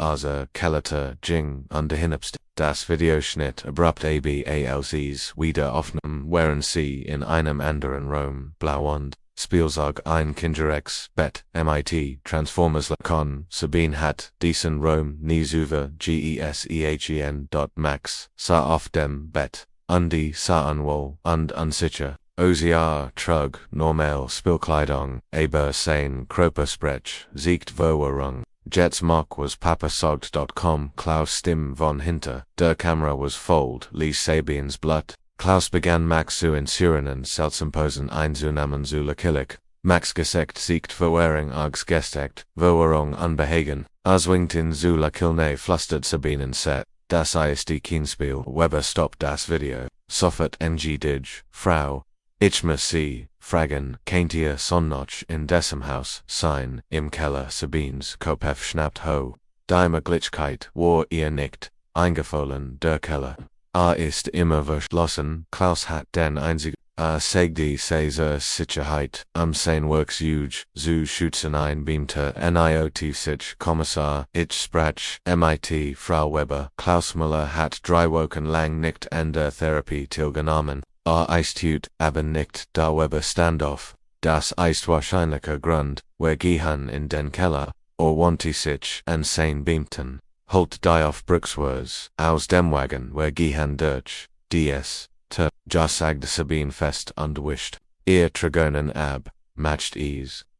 Kellerter, Jing, und hinabst. Das Videoschnitt abrupt als wieder aufnahmen, während sie in einem anderen Raum, blau und Spielzeug ein Kinderex, Bett, MIT, Transformers Lacon, Sabine hat diesen Raum nie über gesehen. Max sah auf dem Bett, und die sahen wohl und unsicher. OZR, Trug, normal Spielkleidung, aber sein Körpersprech, siegt Verwirrung. Jets Mock was papasagt.com, Klaus Stimme von hinter, der Kamera was fold, ließ Sabiens Blut. Klaus begann Max zu insuren Seltsamposen einzunehmen zu lakillig. Max Gesekt siegt Verwirrung als Gestekt, Verwirrung unbehagen. Auswingten zu lakilne flüstert Sabinen set. Das ist die Keenspiel. Weber stoppt das Video. Sofort NG Dig, Frau. Ich muss sie fragen, kennt ihr Sonnoch in dessen Haus sein, im Keller Sabines Kopf schnappt ho. Die Möglichkeit war ihr nicht eingefallen, der Keller. Ist immer verschlossen, Klaus hat den einzigen, segdi Caesar Sicherheit, sein Works huge, zu schützen ein Beamter NIOT sich Kommissar, ich sprach, MIT, Frau Weber, Klaus Müller hat 3 Wochen lang nicht an der Therapie teilgenommen. Ist gut, aber nicht da Weber Standoff. Das ist wahrscheinlicher Grund, wir gehen in den Keller, wanti sich an sein Beamten. Holt die auf Bruxwurs, aus dem Wagen, wir gehen durch, ds, ja sagte Sabine fest und wischt. Ihr Tragonen ab, matcht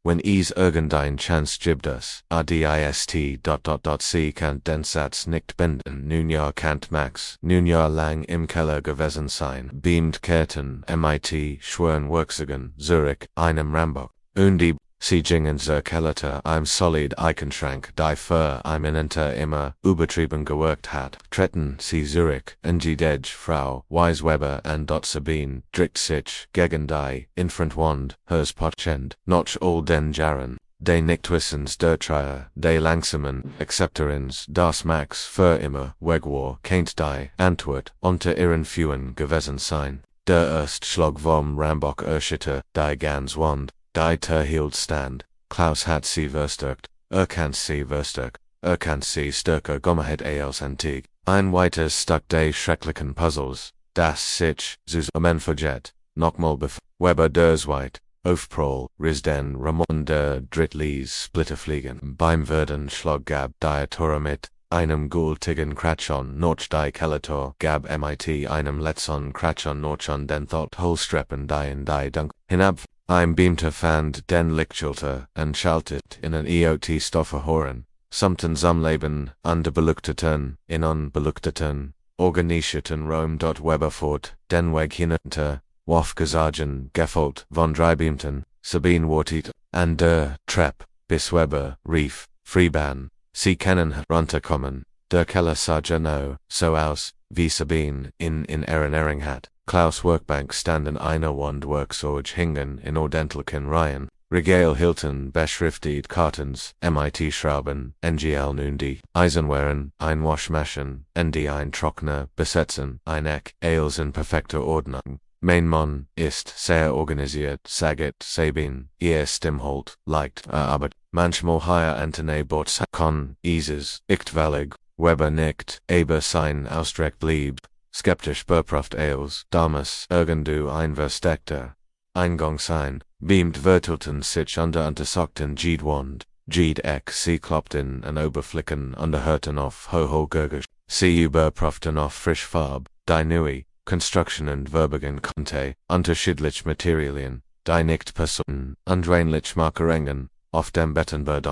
wenn irgendein Chance gibt es, adist. Sie kann den Satz nicht binden, nun ja kannt Max, nun ja lang im Keller gewesen sein, beamt kehrten, MIT, schwören Worksigen, Zurich, einem Rambock, und die, sie gingen zur Kellerter, solid Eichenschrank, die für Inter immer, übertrieben gewirkt hat, treten sie Zurich, NG Dig, Frau, Weisweber und Sabine, drückt sich, gegen die, Infront hers Potchend, noch all den Jahren, de Nichtwissens der Trier, de langsamen, Accepterins, das Max, für immer, Wegwar, kennt die, Antwort, unter ihren Fühen gewesen sein, der erst Schlag vom Rambock erschütter, die ganz Wand, die hielt stand, Klaus hat sie verstärkt, kann sie verstärkt, kann sie stärker gemacht als antig. Ein weiteres Stück de schrecklichen Puzzles, das sich, zusammen verjet, nochmal Weber der Zweit, Aufprall, Risden Ramon der Drittlies Splitterfliegen, beim Werden Schlag gab die Tore mit, einem gültigen Kratschon noch die Kellertor, gab MIT einem letzten Kratschon noch an den Thought Holstreppen die in die Dunk, hinab, ein Beamter fand den Lichtschalter und schaltet in ein EOT-Stoffe Horen, samten Samleben, in unbeleuchteten, organisierten Raum Weber fort, den Weg hinunter, Wafgesagen, gefolgt von 3 Beamten, Sabine wartet, an der Treppe, bis Weber rief, Freebahn, sie können runterkommen, der Keller sah genau so aus, wie Sabine in Erinnerung hat. Klaus Workbank standen eine Wand Workzeug hingen in ordentlichen Reihen, Regale Hilton beschriftet Kartens, MIT Schrauben, NGL Nundi, Eisenwaren, Einwaschmaschen, ND Eintrockner, Besetzen, Eineck, Ailsen perfekter Ordnung. Mein Mann ist sehr organisiert, sagt Sabine, ihr Stimmholt, leicht, aber manchmal higher Antenne Bots con, Ises, Ichtvalig, Weber nickt, aber sein Ausdruck blieb, skeptisch beproft Ails, Damas, irgendu einversteckter. Eingang sein, beamt vertelten sich untersockten Wand, Eck sie klopten an Oberflicken unterhörten auf ho gurgisch, sie überprüften auf Frischfarb, die Nui, Construction und Verbigen Conte, unterschiedlich Materialien, die nicht Personen, andreinlich Markerengen, auf dem Bettenberd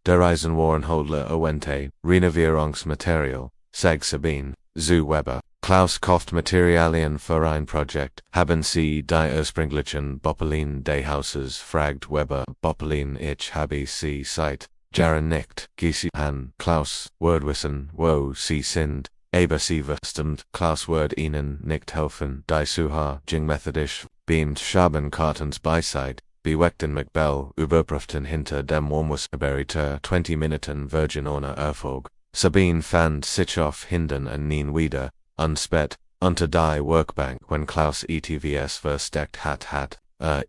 der Eisenwarenhodler Owente, Renovierungsmaterial, Sag Sabine, zu Weber. Klaus kauft Materialien für ein Projekt, haben Sie die ursprünglichen Boppelin des Hauses fragt Weber, Boppelin ich habe Sie seit Jahren nicht gesehen, Klaus, Wordwissen, wo Sie sind, aber Sie verstimmt, Klaus wird Ihnen nicht helfen, die Suha, Jing methodisch, beamt Schabenkartens Beiseite, beweckten McBell, überprüften hinter dem Wormusberiter 20 Minuten Virgin ohne Erfolg. Sabine fand sich auf Hinden und Nien wieder, unspät, unter die Workbank, wenn Klaus ETVS versteckt hat,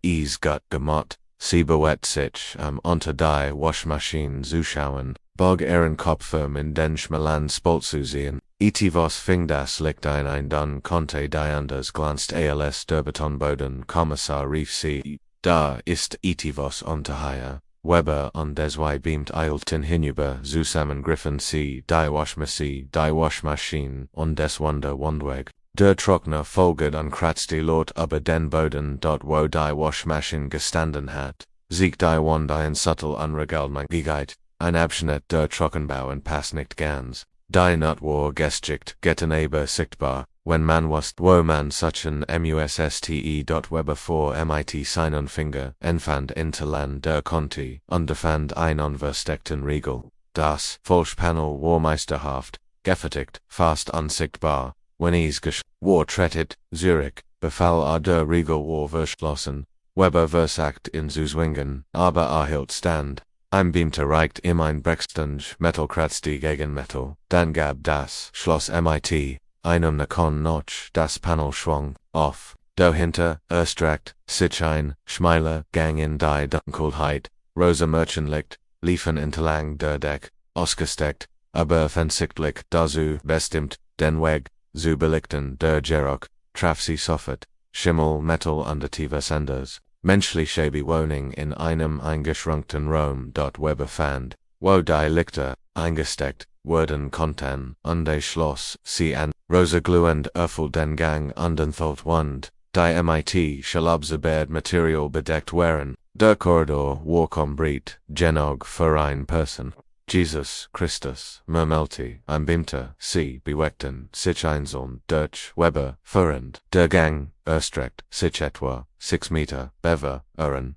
is gut gemacht, sie bewegt sich, unter die Waschmaschine zuschauen, bog ihren Kopf in den schmalen Spalt zu sehen, ETVS fing das Licht ein dann konnte die anders glanzt als der Betonboden, Kommissar rief sie, da ist ETVS unterher. Weber und deswei beamt eilten hinüber, zusammengriffen sie, die Waschmaschine, und des Wandweg. Der Trockner folgte und kratzte laut über den Boden dort wo die Waschmaschine gestanden hat. Sieg die Wand ein subtle Anregalung gegeit, ein Abschnitt der Trockenbau und pass nicht ganz. Die Not war geschicht, getten aber sichtbar, wenn man wusste, wo man suchen musste. Weber vor MIT seinen Finger entfand Interland der Conti, unterfand ein unversteckten Riegel. Das Falschpanel war meisterhaft, gefertigt, fast unsichtbar, wenn es war trettet, Zürich, befahl der Riegel war verschlossen, Weber versagt in zu zwingen, aber hielt stand. Ein Beamter reicht ihm ein Brechstange, Metal kratzte gegen Metal, dann gab das Schloss MIT, einem Nakon Notch, das Panel schwung, auf, dahinter, erstreckt, sich ein, Schmeiler, gang in die Dunkelheit, rosa Märchenlicht, liefen entlang der Deck, ausgesteckt, aber offensichtlich dazu bestimmt, den Weg, zu belichten der Gerock, traf sie sofort, Schimmel, Metal und tiefer Senders. Menschliche Bewohnung in einem eingeschränkten Raum dort Weber fand, wo die Lichter, eingesteckt, wurden konnten, und das Schloss, sie an, rosaglühend erfüllt den Gang und den Wand, die MIT Schalabzeberd Material bedeckt waren, der Korridor war komplett, genug für ein Person. Jesus Christus, murmelte ein Beamter, sie beweckten sich einzeln, durch Weber, führend, der Gang, erstreckt, sich etwa 6 Meter, Bever,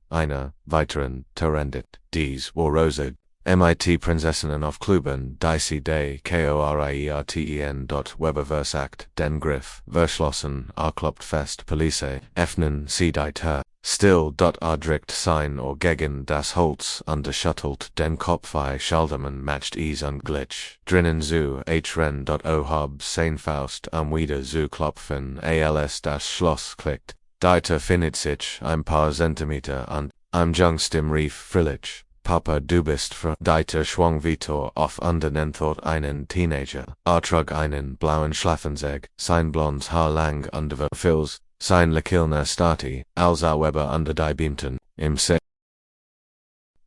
einer, weiteren, Terrendit, dies war rosig, MIT Prinzessinnen auf Kluben, die sie de Korierten. Weber versagt, den Griff, verschlossen, klopft fest, Police, öffnen sie die Tür. Still drückt sein Ohr gegen das Holz unterschüttelt den Kopf Schaltermann matcht es und glitsch. Drinnen zu hren hab sein Faust wieder zu klopfen als das Schloss klickt. Dieter findet sich ein paar Zentimeter und Jungstim rief frillig. Papa du bist für Dieter schwung Vitor auf und nennt einen Teenager. Trug einen blauen Schlafensäg, sein blondes Haar lang und Fils. Sein Lakilner Stati, als Weber under die Beamten, im Se.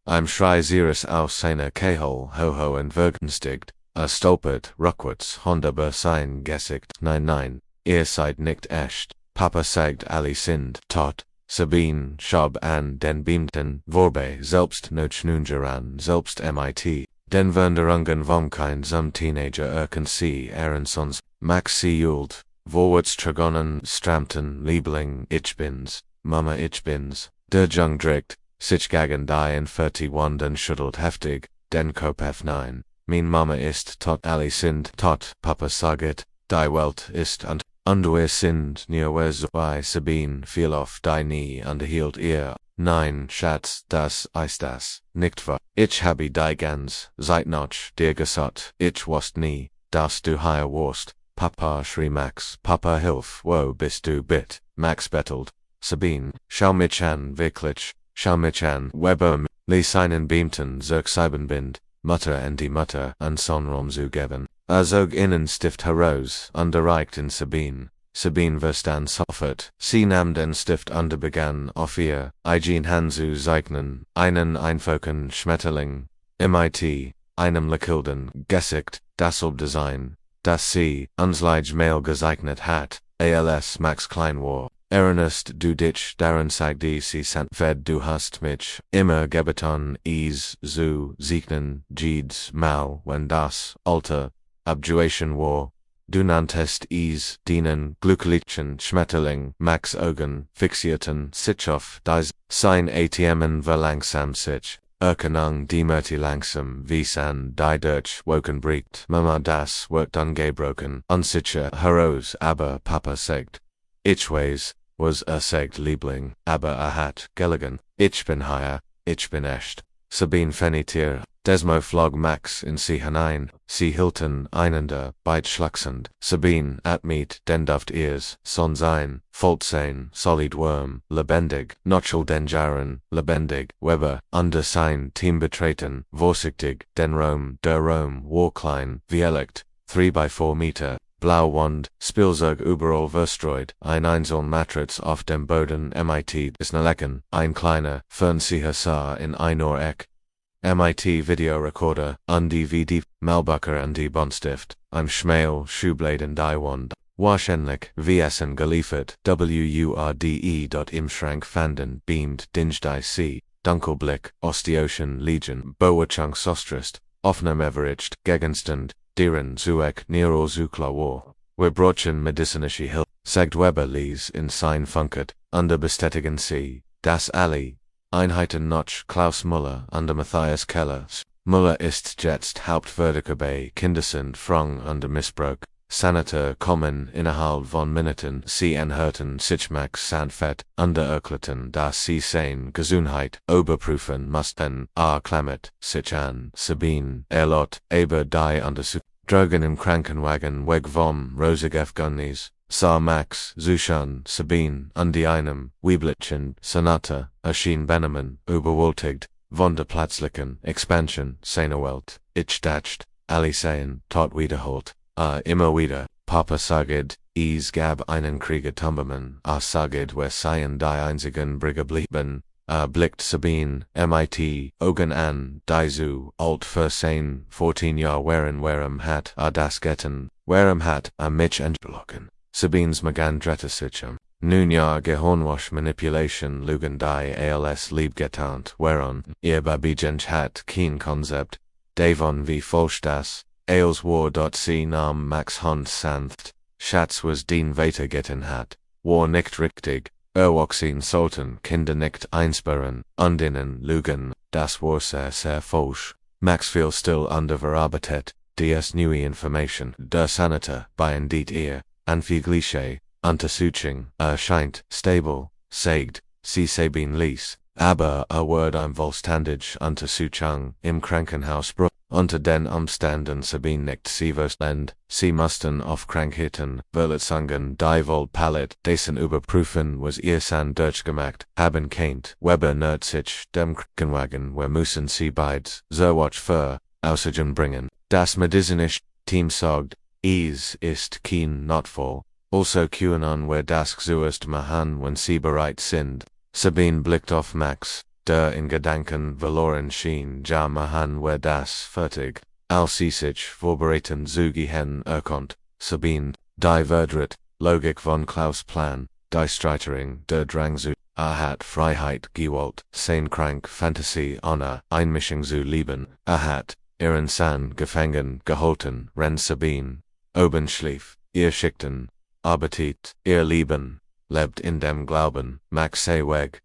Im Schrei Zirus aus seiner Kehol hoho und vergenstigt, stolpert, rückwärts, Honda sein Gesicht, nein, ihr seid nicht echt, Papa sagt alle sind tot, Sabine, schab an den Beamten, vorbe selbst Notchnungeran, selbst MIT, den Wanderungen vom kein zum Teenager sie Aaronsons, Max sie Jult. Vorwärts Tragonen, Stramten, Liebling, ich bin's, Mama ich bin's, der Junge drückt, sich gegen die in 40 Wanden schüttelt heftig, den Kopf nein, mein Mama ist tot, alle sind tot, Papa sagt, die Welt ist und wir sind nur so bei Sabine fiel auf die Knie und hielt ihr, 9 Schatz, das ist das, nicht wahr? Ich habe die ganz Zeit noch dir gesagt, ich wusste nie, dass du hier warst. Papa schrie Max, Papa hilf, wo bist du Bett? Max bettelt. Sabine, schau mich an, wirklich, schau mich an, Weber, Lee seinen beamten Zirkseibenbind, Mutter en die Mutter, an Sonrom zugeben. Zog innen stift heraus, underreicht in Sabine. Sabine verstan soffert, sie nahm den Stift begann auf ihr, eigen Hanzu zeichnen, einen einfachen Schmetterling, mit, einem Lakilden, gesickt, dasselb Design, das sie, unslige Mail gezeichnet hat, als Max klein war. Ernest du dich daran sagte sie Sandfed du hast mich immer gebeton zu zeichnen, jedes Mal wenn das alte Abjuation war. Du nanntest dienen glücklichen Schmetterling, Max Augen fixierten sich auf das sein ATMen verlangsam sich, Erkennung die langsam wie an die Durch woken bricht, Mama das wird ungebrochen, unsicher heraus, aber Papa sagt, ich weiß, was sagt Liebling, aber hat gelegen, ich bin hier, ich bin echt. Sabine fenitier, Desmo flog Max in sie hinein, sie hielten einander, beidschlacksend, Sabine atmet den Duft ihrs, sein, Voltsein, solid Worm, lebendig, Notchel den Jaren, lebendig, Weber, under sein Team betreten, vorsichtig, den Rom, der Rom, war klein, vielect, 3x4 Meter, Blauwand, Spielzeug überall verstreut, ein einzeln Matratz auf dem Boden mit Snellecken, ein kleiner, Fernseher sah in einer Eck. MIT Videorekorder, DVD, Malbucker und die Buntstift, ein Schmähl, Schuhbladen die Wand, wahrscheinlich, wie Essen geliefert, WURDE. Im Schrank fanden, beamt, Dinge Dunkelblick, Ostiocean Legion, Boerchunk Sostrist, Aufnahmespielzeu, Gegenstand, Deren Zuek Nero Zuklawar, wir brauchen medizinische Hilfe, sagt Weber Lies in sein Funkert, under bestätigen sie, das alle Einheiten noch Klaus Müller under Matthias Keller. Müller ist jetzt Hauptvertreter bei Kindersund Frung under Missbrauch. Senator kommen innerhalb von Minuten CN Hurten sich Max Sandfett under erklärten, dass sie sein Gesundheit überprüfen mussten, klammt sich an, Sabine, Lot, aber die Untersuchung. Drogen im Krankenwagen weg vom Rosegef-Gunnies, sah Max, Zuschan, Sabine, und die einem, Weiblichen, Sonata, erschien Benjamin, überwältigt, von der plötzlichen Expansion seiner Welt, ich dacht, alle seien, tot wiederholt, immer wieder, Papa saged, gab einen Kriegertumbermann, saged wir seien die einzigen Brüder blieben, blickt Sabine, mit, Augen an, die zu alt für sein 14 Jahr waren hat, das Getten, hat, mich entgelogen. Sabines Magandretasichum. Nun ja Gehirnwash Manipulation Lugan die als liebgetant, whereon, ihr Babigent hat kein Konzept, davon wie falsch das, als war sie nam Max Hund sanft, Schatz was den weitergetan hat, war nicht richtig, Erwachsen sollten Kinder nicht einsperren, undinnen Lügen, das war sehr falsch. Max fiel still under verarbeitet, dies neue Information, der Senator, beien dit ihr, anfigliche, Untersuchung, erscheint, stable, sagt, sie Sabine ließ, aber word im vollständig Untersuchung, im Krankenhaus unter den Umständen Sabine nicht sie verstand, sie mussten auf Krankheiten, Verletzungen die Palette dessen überprüfen was ihr san durchgemacht, haben kennt, Weber nährt sich dem Krankenwagen, wir müssen sie beides, zerwatch für, außerdem bringen, das medizinische Team sagt, ist kein Notfall, also QAnon wir das zuerst machen wenn sie bereit sind, Sabine blickt auf Max, der in Gedanken verloren schien, ja machen wir das fertig, als sie sich vorbereiten zugehen erkonnt, Sabine, die Verdrit, Logik von Klaus Plan, die Streitering, der Drang zu, hat Freiheit gewollt, sein krank Fantasie Honor, Einmischung zu lieben, hat, ihren San gefangen gehalten, ren Sabine, oben schlief, ihr schickten, Appetit, ihr Lieben, lebt in dem Glauben, Max sei weg.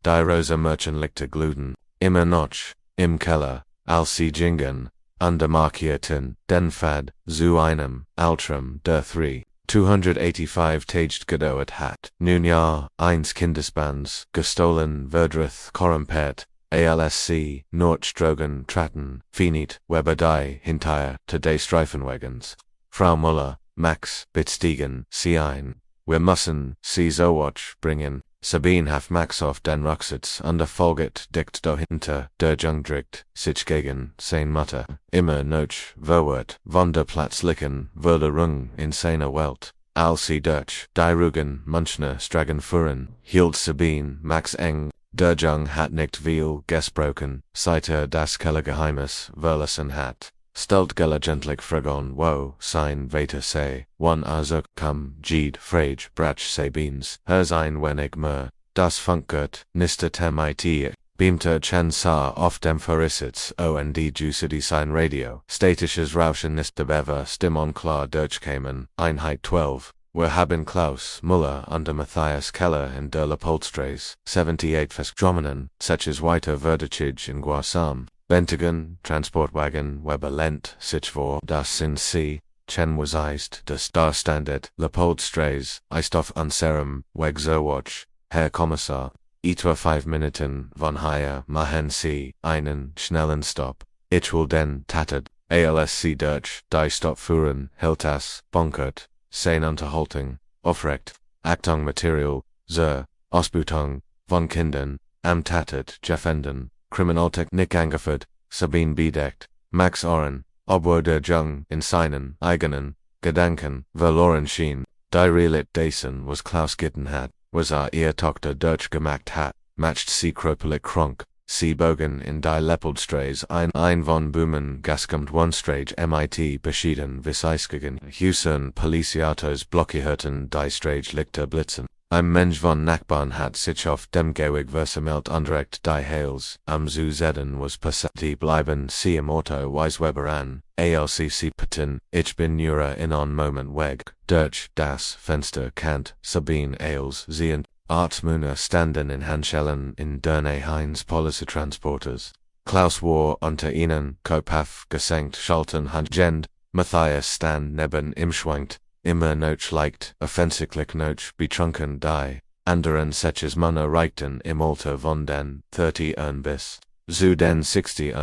Die Rosa Merchenlichte gluten, immer noch, im Keller, als sie gingen, under markierten, den Fad, zu einem, Altram, der 3, 285 Taged Godot hat. Nun Jahr, eins Kindesbands, gestohlen, Verdrith, Korrumpert, ALSC, Nordstrogen, Tratten, Finit, Weber die, Hintyre, Today Streifenwagens. Frau Muller, Max, Bitstiegen, Sein. Wir müssen, sie so watch, bringen. Sabine haf Max auf den Rucksitz, under Folget, dict dahinter, der Jungdricht, sich gegen, sein Mutter. Immer noch, verwert, von der Platz licken, würde Rung, in seiner Welt. Als sie Deutsch, die Rugen, Munchner, Stragen fuhren, hielt Sabine, Max eng, der Jung hat nicht viel, gesprochen, seit das Keller Geheimes, verlassen hat. Stellt gelegentlich Fragen, wo, sein Vater sei, wann zurück kam, Jede, Frage, Brach Sabines, sein wenig mehr, das funkert, nicht mit, beamte Chansa auf dem Verissitz, und Juicy sein Radio, statisches Rauschen nicht bewer, Stimmon klar durchkämen, Einheit 12. Wir haben Klaus Muller under Matthias Keller in der Lepolstrasse, 78 festgenommen, seches weiter Verdachig in Guasam. Bentigen, Transportwagen, Weber Lent, sich vor, das sind sie, Chen was eist, das da standet, Leopoldstrasse, eist auf unserem, Weg Zerwatch, Herr Kommissar, etwa 5 Minuten, von hier, machen sie, einen, schnellen Stopp, ich will den, tattet, ALSC Deutsch, die Stopp führen, Hiltas, bunkert, sein Unterhaltung, aufrecht, Achtung Material, Zur, Ausbeutung, von Kindern, am Tattet, Jeffenden, Kriminaltechnik angeführt, Sabine bedeckt, Max Oren, obwohl der Jung in seinen eigenen Gedanken verloren schien, die Realität was Klaus gitten hat, was ihr Tochter Deutsch gemacht hat, matcht sie kröpelig krank, sie bogen in die Leopoldstrasse ein von Boomen gaskommt One-Strage mit beschieden Wisseisgegen, Hüsen Policiatos blockierten die Strage Lichter blitzen. Ein Mensch von Nachbarn hat sich auf dem Gehweg versammelt undirekt die Hales, am zu sehen was passiert bleiben sie im Auto Weisweber an, ALCC Patin, ich bin nur in on Moment weg, durch das Fenster Kant, Sabine Ailes sehend, Artmüner standen in Handschellen in Derne Heinz Polizeitransporters. Klaus war unter ihnen, Kopf gesenkt, Schalten handgend, Matthias stand neben ihm schwankt, immer noch leicht, offensichtlich noch betrunken die, anderen seches Mann erreichten im Alter von den 30 bis zu den 60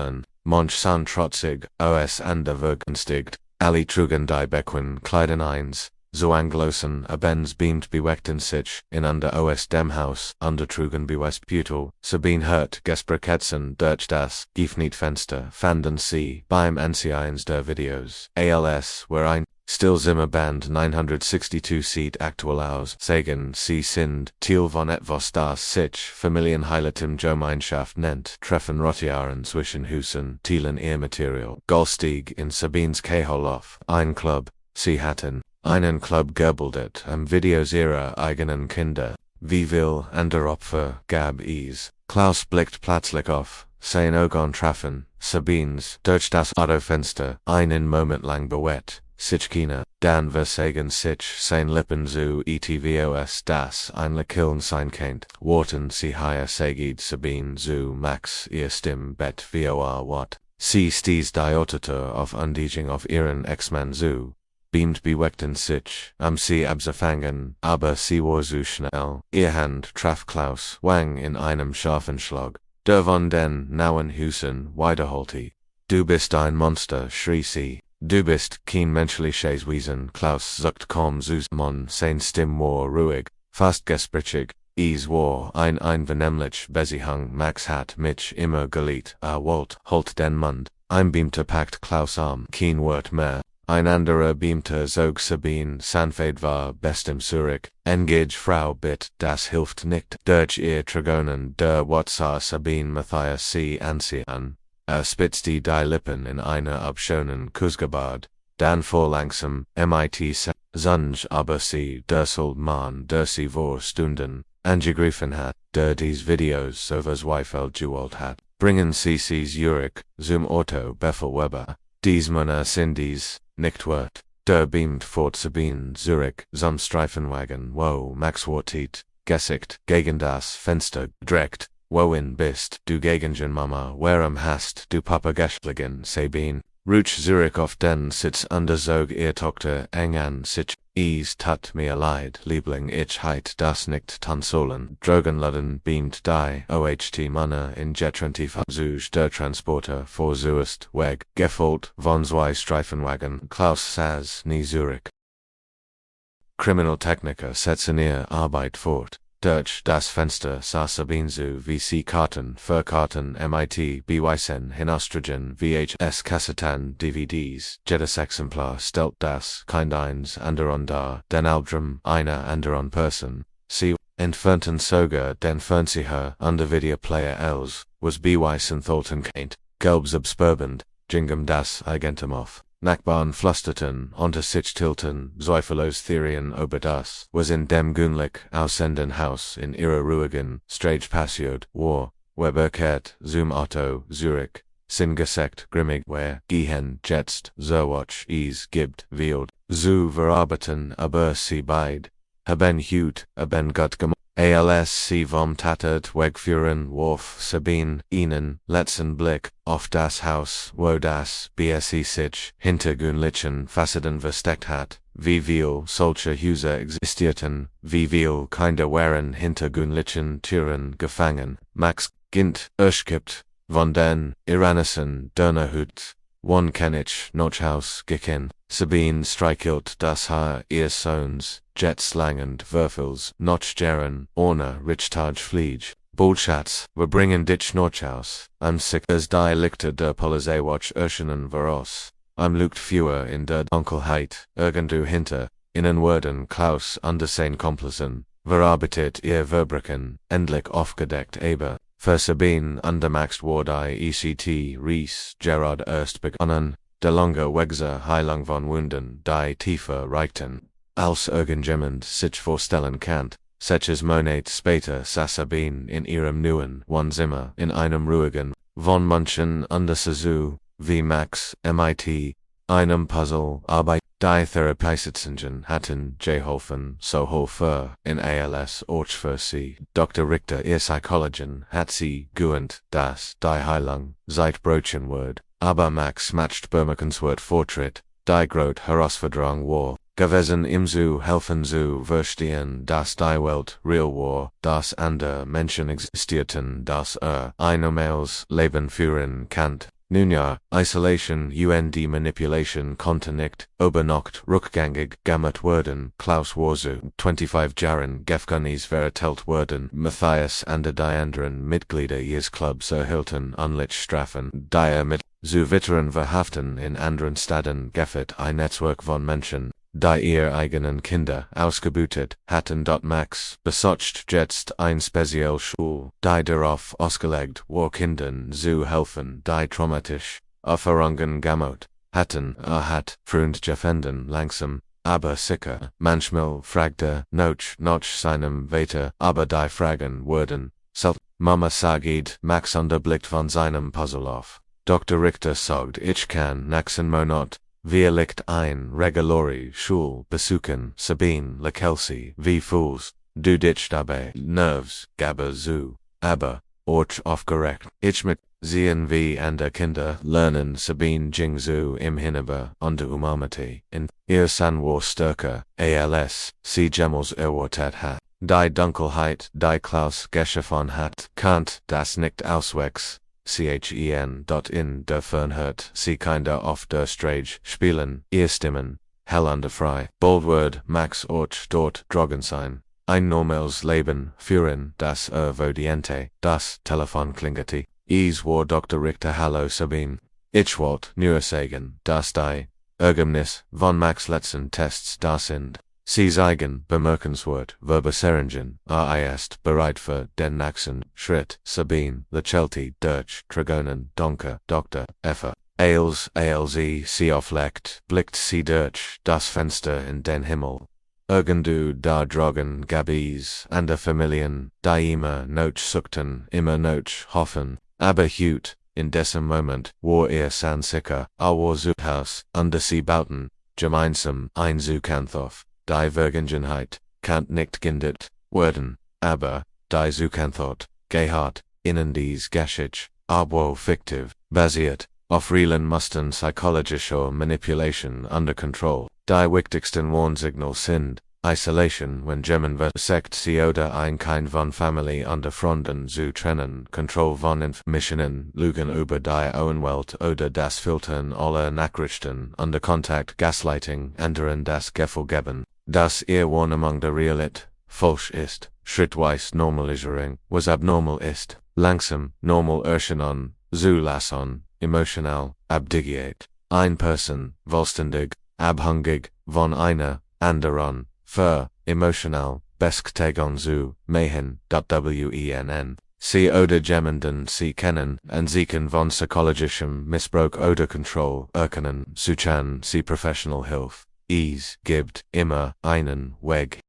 manch san trotzig, os an der Vergenstigt, alle trugen die bequem Kleidern eins, so anglosen abends beamt beweckten sich, in under os dem Haus, undertrugen bewest Putel, Sabine hört Gesprechetzen durch das Giefnietfenster, fanden sie, beim Anseins der Videos, ALS, where ein Stillzimmerband 962 sieht aktuell aus, sagen sie sind, Teil von etwas das sich Familienheiligtum Gemeinschaft nennt, treffen Rotjaren zwischen Husen, Thielen ihr Material, Golstieg in Sabines Keholof, ein Club, sie hatten einen Club gebildet, Videos ihrer eigenen Kinder, wie viel andere Opfer gab es, Klaus blickt plötzlich auf, sein Augen trafen, Sabines, durch das Autofenster, einen Moment lang bewegt. Sichkina, dan versagen sich sein Lippen zu etvos das ein Kiln sein kennt, warten sie hier sagid Sabine zu Max ihr Stimm Bett vor wat, sie stieß die Auditor auf Undigung auf ihren Ex-Mann zu, beamt beweckten sich, sie abzufangen, aber sie war zu schnell, ihr Hand traf Klaus Wang in einem scharfen Schlag, der von den nauen Husen wiederholte, du bist ein Monster, schrie sie. Du bist kein menschliches Wesen, Klaus zuckt kaum zu Mann, sein Stimm war ruhig, fast gesprächig, es war ein vernehmlich Besihung, Max hat mich immer geliebt, wollt, holt den Mund, ein Beamter packt Klaus Arm, kein Wort mehr, ein anderer Beamter zog Sabine, sanfte war bestem Zurück, engage Frau Bett, das hilft nicht, durch ihr Tragonen, der wat sah Sabine Matthias sie an. Spitzte die Lippen in einer abschönen Kussgebard, dann vor langsam, mit Sunge aber sie, derselt Mann, der sie vor Stunden, angegriffen hat, der dies Videos so verzweifelt geholt hat, bringen sie Zurich, zum Auto Beffel Weber, dies Männer sind dies, nicht wert, der beamt fort Sabine Zurich, zum Streifenwagen, wo Max wartet, gesickt, gegen das Fenster, direkt, wohin bist du Gegenchen Mama, warum hast du Papa geschlagen, Sabine, Ruch Zurich auf den Sitz under Zog ihr Tochter eng an sich, es tut mir leid, Liebling, ich heit das nicht tun sollen. Drogenluden beamt die oht Munner in J25 Zuge der Transporter vor Zuest weg, gefolgt von zwei Streifenwagen, Klaus Saz nie Zurich. Kriminaltechniker setzen ihre Arbeit fort. Durch das Fenster sah Sabine zu, wie sie Karten, Verkarten, MIT, Beweisen, Hinostrogen, VHS-Kassetten, DVDs, jedes Exemplar stellt das Kind eins anderon dar, den Album einer anderen Person. Sie entfernten sogar den Fernseher under Videoplayer els, was Beweisen thoten keint, gelbsubsperbend, Jungem das Eigentum auf. Nachbarn flüsterten, unter sich tilten, zweifellos Theorien über das, was in dem Gunlich aussenden Haus in ihrer ruhigen, Strage passiert, war, Weberkehrt, zum Otto, Zurich, sin gesekt, grimmig, wer, gehen, jetzt, zerwatch, es gibt, wird, zu verarbeiten, aber sie beid, haben hut, haben Gott gemacht. Als sie vom Tatort wegführen, warf Sabine ihnen letzten Blick auf das Haus, wo das BSE sich hinter Gunlichen Fassaden versteckt hat, wie viel solche Häuser existierten, wie viel Kinder waren hinter Gunlichen Türen gefangen. Max Gint erschkippt von den iranischen Dönerhut, one kann ich noch ausgehen. Sabine streichelt das Haar ihres Sohns, jetslangend Würfels, noch gern, ohne Richtag flieg. Bullschatz, wir bringen dich noch aus, am sick as die Lichter der Polizei watch erscheinen voraus. Am lugt Führer in der Dunkelheit, irgendwo hinter, innen werden Klaus und seine Komplizen, verarbeitet ihr Verbrechen, endlich aufgedeckt aber. Für Sabine und Max war die ECT Ries Gerard erst begonnen, der lange Wegser Heilung von Wunden, die tiefer reichten, als irgendjemand sich vorstellen kann. Solches Monat später saß Sabine in ihrem neuen Wohnzimmer in einem ruhigen, von München under Sazu, wie Max, MIT, einem Puzzle, Arbeit, die Therapeutitsitzungen hatten geholfen, so hofer in ALS Orch für sie. Dr. Richter, ihr Psychologin, hat sie geübt, dass die Heilung seit Brötchen wird, aber Max matcht Burmerkenswort Vortritt, die Grot Herausforderung war, gewesen im zu helfen zu verstehen, dass die Welt real war, dass andere Menschen existierten, dass ein normales Leben führen kann. Nun ja, Isolation und Manipulation konnte nicht, übernacht rückgängig gemacht werden. Klaus war zu 25 Jahren Gefängnis verurteilt worden. Matthias und die anderen Mitglieder ihres Clubs erhielten unlich Strafen, die mit zu weiteren Verhaften in anderen Städten gefällt ein Netzwerk von Menschen, die ihr eigenen Kinder ausgebeutet hatten. Max besucht jetzt ein Spezialschule, die darauf ausgelegt war, Kindern zu helfen, die traumatisch Erfahrungen gemacht hatten. Hat Freund gefunden, langsam, aber sicher. Manchmal fragte noch seinem Vater, aber die Fragen wurden selten. Mama sagt, Max unterblickt von seinem Puzzle auf. Dr. Richter sagt, ich kann nächsten Monat liegt ein regulari Schul besuchen. Sabine, le Kelsey, wie fühlst du dich dabei? Nervs, gabe zu, aber aufgeregt. Ich mit sehen wie andere Kinder lernen. Sabine ging zu im Hinüber und umarmte in ihr San war stärker, als sie jemals erwartet hat. Die Dunkelheit, die Klaus geschaffen hat, Kant das nicht auswegs. In der Fernhört, sie Kinder auf der Strage spielen, ihr Stimmen, hell und frei. Boldword, Max dort drogen sein. Ein normales Leben führen, das Vodiente, das Telefon klingete. Es war Dr. Richter. Hallo Sabine. Ich wollte nur sagen, dass die Ergebnis von Max letzten Tests da sind. Sie zeigen bemerkenswert verbesseringen, ist bereit für den nächsten Schritt. Sabine, Lechelti, Durch, Trigonen, Donker, Dr. Effer. Sie auflegt, blickt sie durch das Fenster in den Himmel. Irgendwo da drogen Gabis, andere Familien, die immer noch suchten, immer noch hoffen, aber hut, in diesem Moment, war san sicher, war Haus, und sie bauten, gemeinsam, ein Zukanthorf. Die Vergangenheit kann nicht geändert werden, aber die Zukunft gehört innen dies Geschichte, aber fiktiv, basiert Aufreelen mussten psychologische Manipulation under control. Die wichtigsten Warnsignal sind Isolation, wenn German versekt sie oder ein Kind von Family under Fronten zu trennen, Control von Informationen, Lügen über die Außenwelt oder das Filtern aller Nachrichten under Kontakt, Gaslighting, anderen das Gefühl geben, dass ihr Wahrnehmung der Realität falsch ist, schrittweise Normalisierung, was abnormal ist, langsam, normal erscheinen, zulassen, emotional, abdigiert, ein Person, vollständig, abhängig, von einer, anderen, emotional, bestätigen zu, wen, sie oder jemanden sie kennen, Ansichten von psychologischem Missbrauch oder Control, erkennen, suchen sie professional Hilfe. Es gibt immer einen Weg